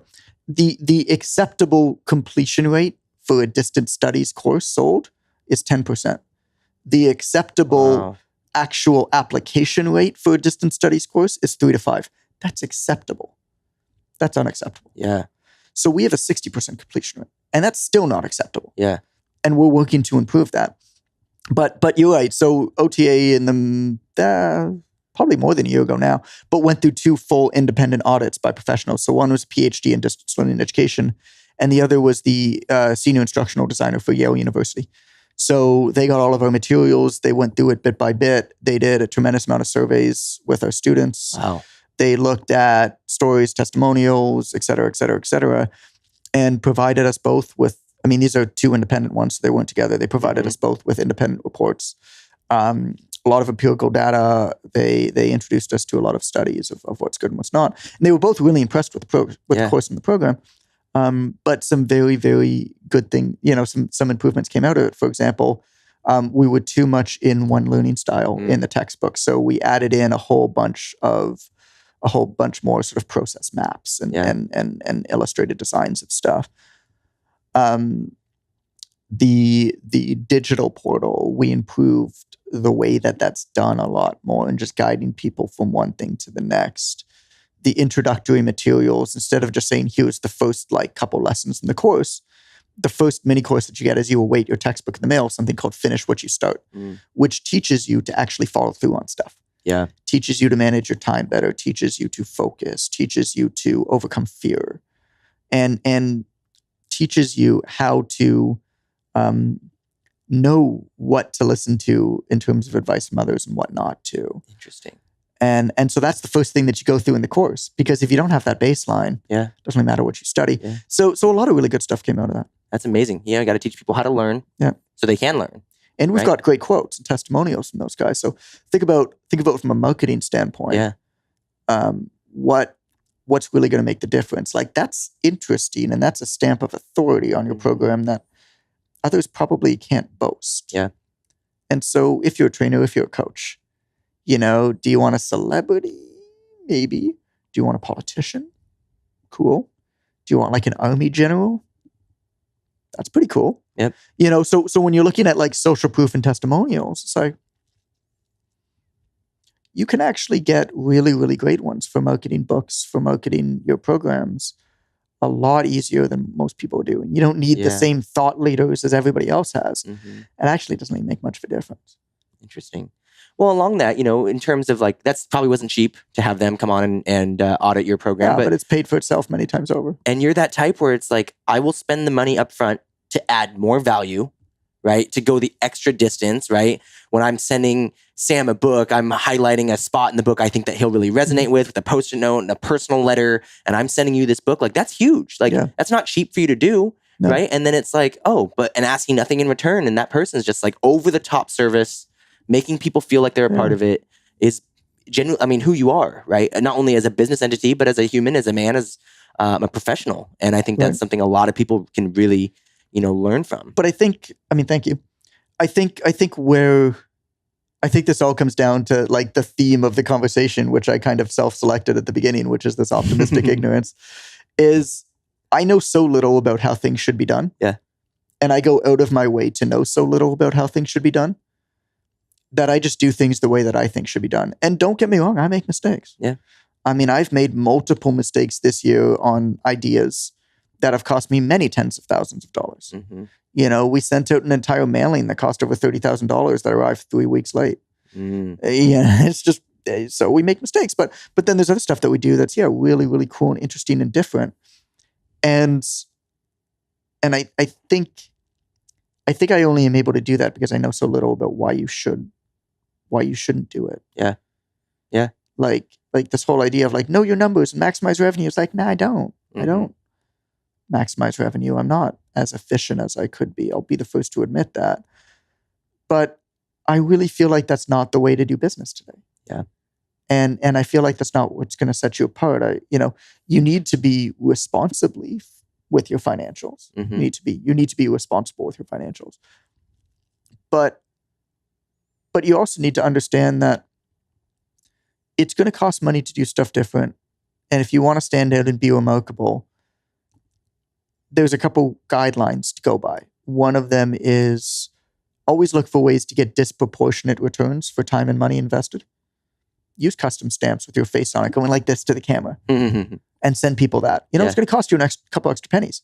The acceptable completion rate for a distance studies course sold is 10%. The acceptable actual application rate for a distance studies course is 3 to 5. That's acceptable. That's unacceptable. Yeah. So we have a 60% completion rate, and that's still not acceptable. Yeah. And we're working to improve that. But you're right. So OTA in the probably more than a year ago now, but went through 2 full independent audits by professionals. So one was a PhD in distance learning education, and the other was the senior instructional designer for Yale University. So they got all of our materials. They went through it bit by bit. They did a tremendous amount of surveys with our students. Wow. They looked at stories, testimonials, et cetera, and provided us both with, I mean, these are 2 independent ones, so they weren't together. They provided us both with independent reports. A lot of empirical data. They introduced us to a lot of studies of what's good and what's not. And they were both really impressed with the course and the program. But some very, very good thing, some improvements came out of it. For example, we were too much in one learning style in the textbook. So we added in a whole bunch more sort of process maps and illustrated designs of stuff. The digital portal, we improved the way that's done a lot more, and just guiding people from one thing to the next. The introductory materials, instead of just saying, here's the first couple lessons in the course, the first mini course that you get is you await your textbook in the mail, something called Finish What You Start, which teaches you to actually follow through on stuff. Yeah. Teaches you to manage your time better, teaches you to focus, teaches you to overcome fear, and teaches you how to know what to listen to in terms of advice from others and what not to. Interesting. And so that's the first thing that you go through in the course, because if you don't have that baseline, it doesn't really matter what you study. Yeah. So a lot of really good stuff came out of that. That's amazing. Yeah, I got to teach people how to learn so they can learn. And we've got great quotes and testimonials from those guys. So think about it from a marketing standpoint. Yeah. What's really going to make the difference? Like, that's interesting, and that's a stamp of authority on your program that others probably can't boast. Yeah. And so if you're a trainer, if you're a coach, do you want a celebrity? Maybe. Do you want a politician? Cool. Do you want like an army general? That's pretty cool. Yep. You know, so when you're looking at like social proof and testimonials, it's like, you can actually get really, really great ones for marketing books, for marketing your programs, a lot easier than most people do. And you don't need the same thought leaders as everybody else has. Mm-hmm. It actually doesn't really make much of a difference. Interesting. Well, along that, you know, in terms of like, that's probably wasn't cheap to have them come on and audit your program. Yeah, but it's paid for itself many times over. And you're that type where it's like, I will spend the money up front to add more value, right? To go the extra distance, right? When I'm sending Sam a book, I'm highlighting a spot in the book I think that he'll really resonate with a post-it note and a personal letter, and I'm sending you this book. Like, that's huge. Like, that's not cheap for you to do, right? And then it's like, and asking nothing in return, and that person's just like over the top service, making people feel like they're a part of it is genuine. I mean, who you are, right? And not only as a business entity, but as a human, as a man, as a professional. And I think that's something a lot of people can really, you know, learn from. But thank you. I think this all comes down to like the theme of the conversation, which I kind of self-selected at the beginning, which is this optimistic ignorance, is I know so little about how things should be done. Yeah. And I go out of my way to know so little about how things should be done that I just do things the way that I think should be done. And don't get me wrong, I make mistakes. Yeah. I mean, I've made multiple mistakes this year on ideas that have cost me many tens of thousands of dollars. Mm-hmm. You know, we sent out an entire mailing that cost over $30,000 that arrived 3 weeks late. It's just, so we make mistakes. But then there's other stuff that we do that's, really, really cool and interesting and different. And I think I only am able to do that because I know so little about why you shouldn't do it. Yeah. Yeah. Like this whole idea of like, know your numbers and maximize revenue. It's like, nah, I don't. Mm-hmm. I don't maximize revenue. I'm not as efficient as I could be. I'll be the first to admit that. But I really feel like that's not the way to do business today. Yeah. And I feel like that's not what's going to set you apart. You need to be responsibly with your financials. Mm-hmm. You need to be responsible with your financials. But you also need to understand that it's going to cost money to do stuff different. And if you want to stand out and be remarkable, there's a couple guidelines to go by. One of them is always look for ways to get disproportionate returns for time and money invested. Use custom stamps with your face on it, going like this to the camera, and send people that. It's going to cost you couple extra pennies.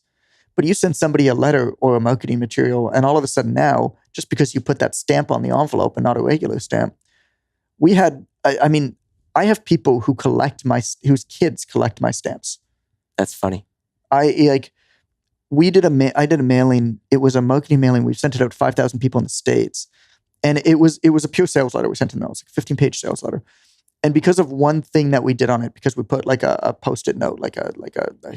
But you send somebody a letter or a marketing material, and all of a sudden now, just because you put that stamp on the envelope and not a regular stamp, I have people whose kids collect my stamps. That's funny. I did a mailing. It was a marketing mailing. We sent it out to 5,000 people in the States. And it was a pure sales letter we sent to them. It was like a 15-page sales letter. And because of one thing that we did on it, because we put like a post-it note, like a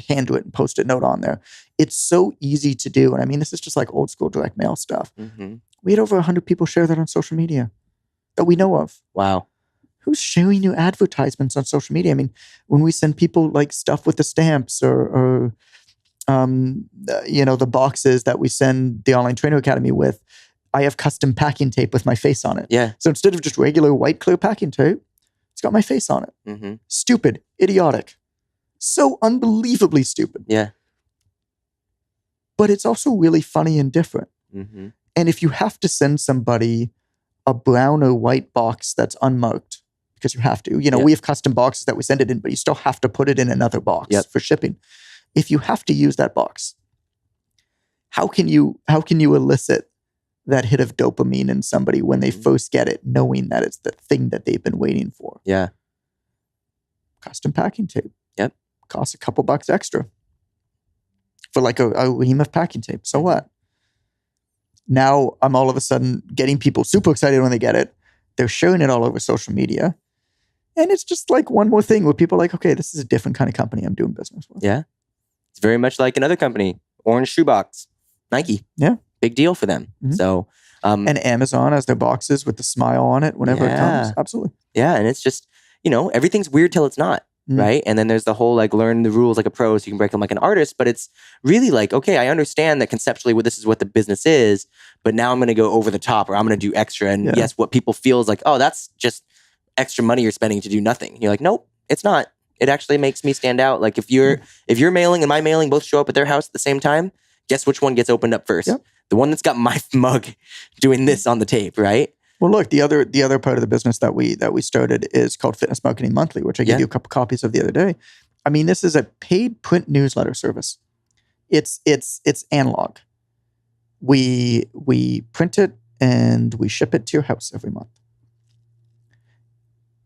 handwritten post-it note on there, it's so easy to do. And I mean, this is just like old school direct mail stuff. Mm-hmm. We had over 100 people share that on social media that we know of. Wow. Who's sharing your advertisements on social media? I mean, when we send people like stuff with the stamps or the boxes that we send the Online Trainer Academy with, I have custom packing tape with my face on it. Yeah. So instead of just regular white clear packing tape, it's got my face on it. Mm-hmm. Stupid, idiotic, so unbelievably stupid. Yeah. But it's also really funny and different. Mm-hmm. And if you have to send somebody a brown or white box that's unmarked, because you have to, we have custom boxes that we send it in, but you still have to put it in another box for shipping. If you have to use that box, how can you elicit that hit of dopamine in somebody when they first get it, knowing that it's the thing that they've been waiting for? Yeah. Custom packing tape. Yep. Costs a couple bucks extra for like a ream of packing tape. So what? Now I'm all of a sudden getting people super excited when they get it. They're sharing it all over social media. And it's just like one more thing where people are like, okay, this is a different kind of company I'm doing business with. Yeah. It's very much like another company, Orange Shoebox, Nike. Yeah. Big deal for them. Mm-hmm. So, and Amazon has their boxes with the smile on it whenever it comes. Absolutely. Yeah. And it's just, everything's weird till it's not. Right. And then there's the whole like learn the rules like a pro so you can break them like an artist. But it's really like, okay, I understand that conceptually this is what the business is, but now I'm going to go over the top or I'm going to do extra. And yes, what people feel is like, oh, that's just extra money you're spending to do nothing. And you're like, nope, It's not. It actually makes me stand out. Like if your mailing and my mailing both show up at their house at the same time, guess which one gets opened up first? Yep. The one that's got my mug doing this on the tape, right? Well, look, the other part of the business that we started is called Fitness Marketing Monthly, which I gave you a couple copies of the other day. I mean, this is a paid print newsletter service. It's analog. We print it and we ship it to your house every month.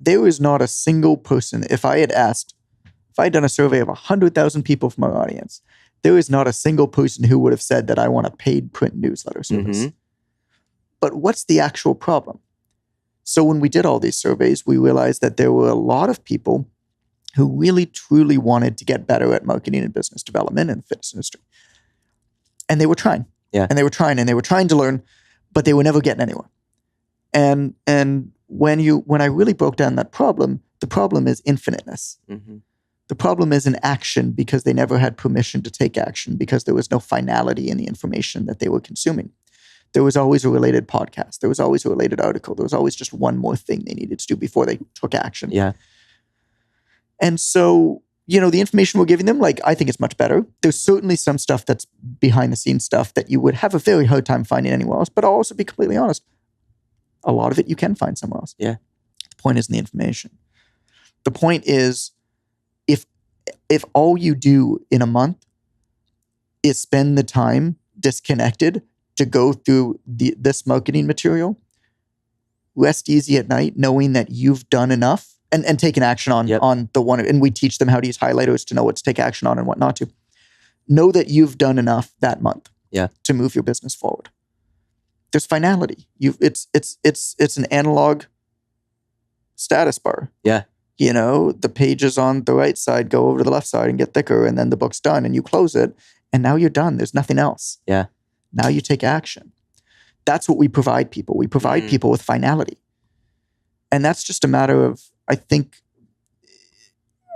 There is not a single person, if I had done a survey of 100,000 people from our audience, there is not a single person who would have said that I want a paid print newsletter service. Mm-hmm. But what's the actual problem? So when we did all these surveys, we realized that there were a lot of people who really, truly wanted to get better at marketing and business development in the fitness industry. And they were trying. Yeah. And they were trying to learn, but they were never getting anywhere. And when I really broke down that problem, the problem is infiniteness. Mm-hmm. The problem is an action because they never had permission to take action because there was no finality in the information that they were consuming. There was always a related podcast. There was always a related article. There was always just one more thing they needed to do before they took action. Yeah. And so, the information we're giving them, like, I think it's much better. There's certainly some stuff that's behind the scenes stuff that you would have a very hard time finding anywhere else. But I'll also be completely honest. A lot of it you can find somewhere else. Yeah. The point isn't the information. The point is, if all you do in a month is spend the time disconnected to go through this marketing material, rest easy at night knowing that you've done enough and taken action on the one. And we teach them how to use highlighters to know what to take action on and what not to. Know that you've done enough that month to move your business forward. There's finality. It's an analog status bar. Yeah. The pages on the right side go over to the left side and get thicker, and then the book's done, and you close it, and now you're done. There's nothing else. Yeah. Now you take action. That's what we provide people. We provide people with finality. And that's just a matter of, I think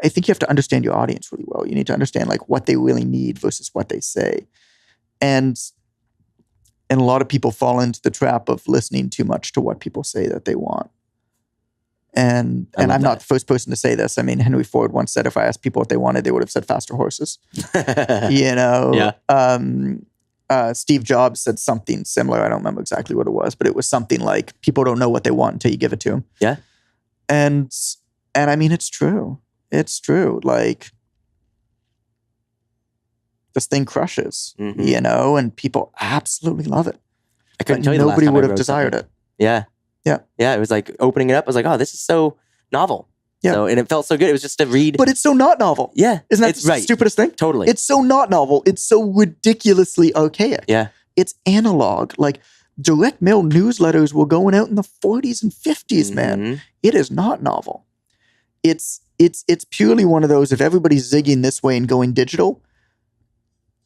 you have to understand your audience really well. You need to understand like what they really need versus what they say. And a lot of people fall into the trap of listening too much to what people say that they want. And I'm not the first person to say this. I mean, Henry Ford once said if I asked people what they wanted, they would have said faster horses. Yeah. Steve Jobs said something similar. I don't remember exactly what it was, but it was something like people don't know what they want until you give it to them. Yeah. And I mean, it's true. It's true. Like, this thing crushes, and people absolutely love it. I couldn't tell you the last nobody time would I have wrote desired something. it. Yeah. Yeah. Yeah. It was like opening it up. I was like, oh, this is so novel. Yeah. So, and it felt so good. It was just a read. But it's so not novel. Yeah. Isn't that the stupidest thing? Totally. It's so not novel. It's so ridiculously archaic. Yeah. It's analog. Like, direct mail newsletters were going out in the 40s and 50s, man. It is not novel. It's purely one of those, if everybody's zigging this way and going digital,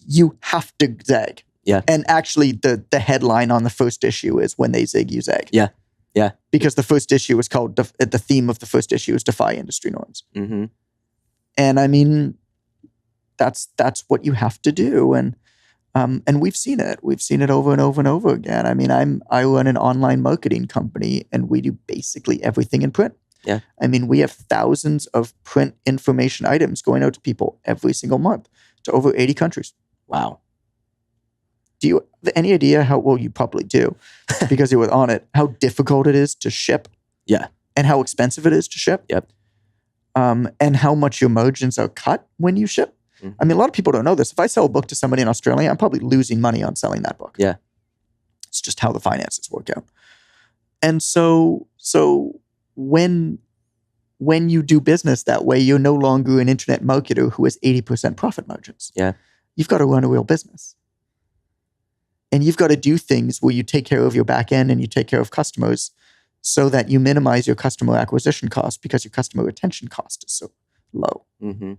you have to zag. Yeah. And actually, the headline on the first issue is when they zig, you zag. Yeah. Yeah. Because the first issue is called, the theme of the first issue is Defy Industry Norms. Mm-hmm. And I mean, that's what you have to do. And we've seen it. We've seen it over and over and over again. I mean, I run an online marketing company and we do basically everything in print. Yeah. I mean, we have thousands of print information items going out to people every single month to over 80 countries. Wow. Do you have any idea how, well, you probably do because you're on it, how difficult it is to ship? Yeah. And how expensive it is to ship? Yep. And how much your margins are cut when you ship? Mm-hmm. I mean, a lot of people don't know this. If I sell a book to somebody in Australia, I'm probably losing money on selling that book. Yeah. It's just how the finances work out. And so when you do business that way, you're no longer an internet marketer who has 80% profit margins. Yeah. You've got to run a real business. And you've got to do things where you take care of your back end and you take care of customers so that you minimize your customer acquisition cost because your customer retention cost is so low. Mm-hmm.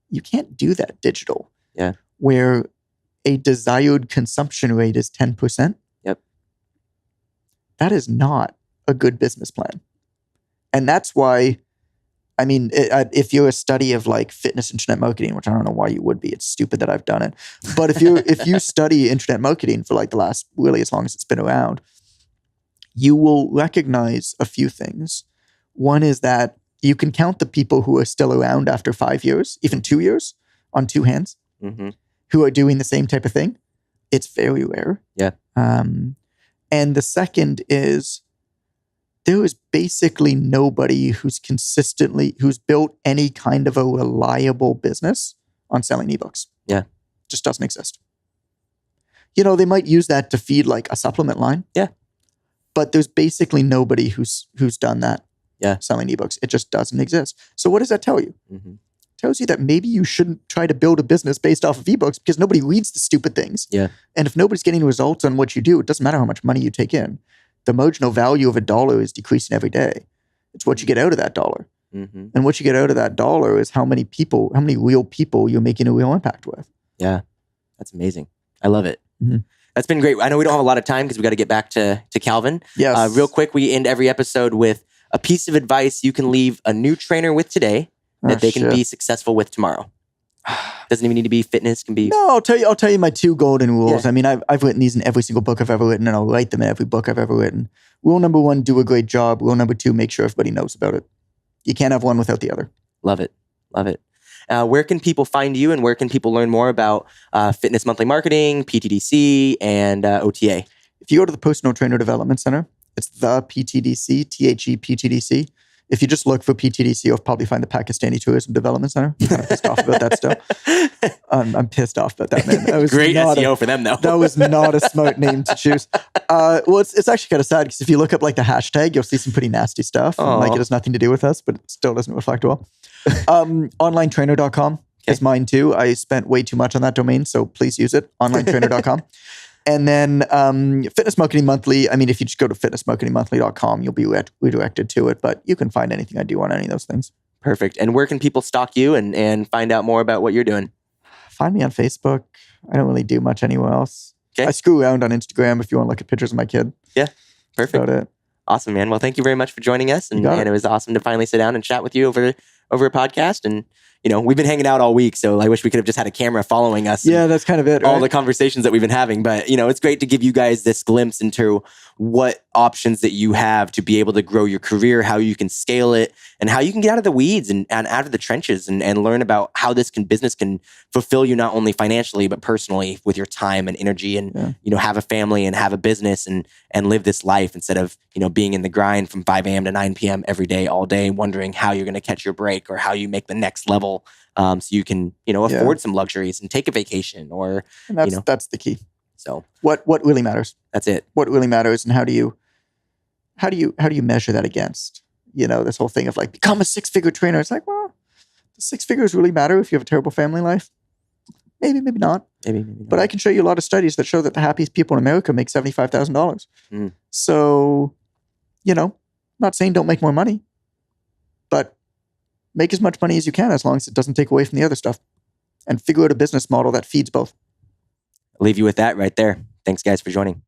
You can't do that digital. Yeah. Where a desired consumption rate is 10%. Yep. That is not a good business plan. And that's why, I mean, if you're a study of like fitness internet marketing, which I don't know why you would be, it's stupid that I've done it. But if you study internet marketing for like the last, really as long as it's been around, you will recognize a few things. One is that You can count the people who are still around after 5 years, even 2 years, on two hands, who are doing the same type of thing. It's very rare. Yeah. And the second is there is basically nobody who's built any kind of a reliable business on selling ebooks. Yeah. Just doesn't exist. They might use that to feed like a supplement line. Yeah. But there's basically nobody who's done that. Yeah. Selling ebooks. It just doesn't exist. So what does that tell you? It tells you that maybe you shouldn't try to build a business based off of ebooks because nobody reads the stupid things. Yeah. And if nobody's getting results on what you do, it doesn't matter how much money you take in. The marginal value of $1 is decreasing every day. It's what you get out of that dollar. And what you get out of that dollar is how many real people you're making a real impact with. Yeah. That's amazing. I love it. That's been great. I know we don't have a lot of time because we got to get back to Calvin. Yes. Real quick, we end every episode with a piece of advice you can leave a new trainer with today that they can be successful with tomorrow. Doesn't even need to be fitness. Can be. No, I'll tell you my 2 golden rules. Yeah. I mean, I've written these in every single book I've ever written, and I'll write them in every book I've ever written. Rule number 1, do a great job. Rule number 2, make sure everybody knows about it. You can't have one without the other. Love it. Love it. Where can people find you, and where can people learn more about Fitness Monthly Marketing, PTDC, and OTA? If you go to the Personal Trainer Development Center, it's thePTDC, THEPTDC. If you just look for PTDC, you'll probably find the Pakistani Tourism Development Center. I'm kind of pissed off about that still. I'm pissed off about that, man. That was great SEO for them, though. That was not a smart name to choose. Well, it's actually kind of sad because if you look up like the hashtag, you'll see some pretty nasty stuff. And, like it has nothing to do with us, but it still doesn't reflect well. Onlinetrainer.com is mine too. I spent way too much on that domain, so please use it. Onlinetrainer.com. And then Fitness Marketing Monthly, I mean, if you just go to fitnessmarketingmonthly.com, you'll be redirected to it, but you can find anything I do on any of those things. Perfect. And where can people stalk you and find out more about what you're doing? Find me on Facebook. I don't really do much anywhere else. Okay. I screw around on Instagram if you want to look at pictures of my kid. Yeah, perfect. That's about it. Awesome, man. Well, thank you very much for joining us. And it was awesome to finally sit down and chat with you over a podcast. And, we've been hanging out all week, so I wish we could have just had a camera following us. Yeah, that's kind of it, all right? the conversations that we've been having. But, it's great to give you guys this glimpse into what options that you have to be able to grow your career, how you can scale it, and how you can get out of the weeds and out of the trenches and learn about how business can fulfill you not only financially, but personally with your time and energy and, have a family and have a business and live this life instead of, being in the grind from 5 a.m. to 9 p.m. every day, all day, wondering how you're going to catch your break or how you make the next level so you can, afford some luxuries and take a vacation or, and that's the key. So what really matters? That's it. What really matters, and how do you measure that against? This whole thing of like become a 6-figure trainer. It's like, well, does 6 figures really matter if you have a terrible family life? Maybe not. Maybe not. But I can show you a lot of studies that show that the happiest people in America make $75,000. So, not saying don't make more money, but make as much money as you can as long as it doesn't take away from the other stuff, and figure out a business model that feeds both. I'll leave you with that right there. Thanks, guys, for joining.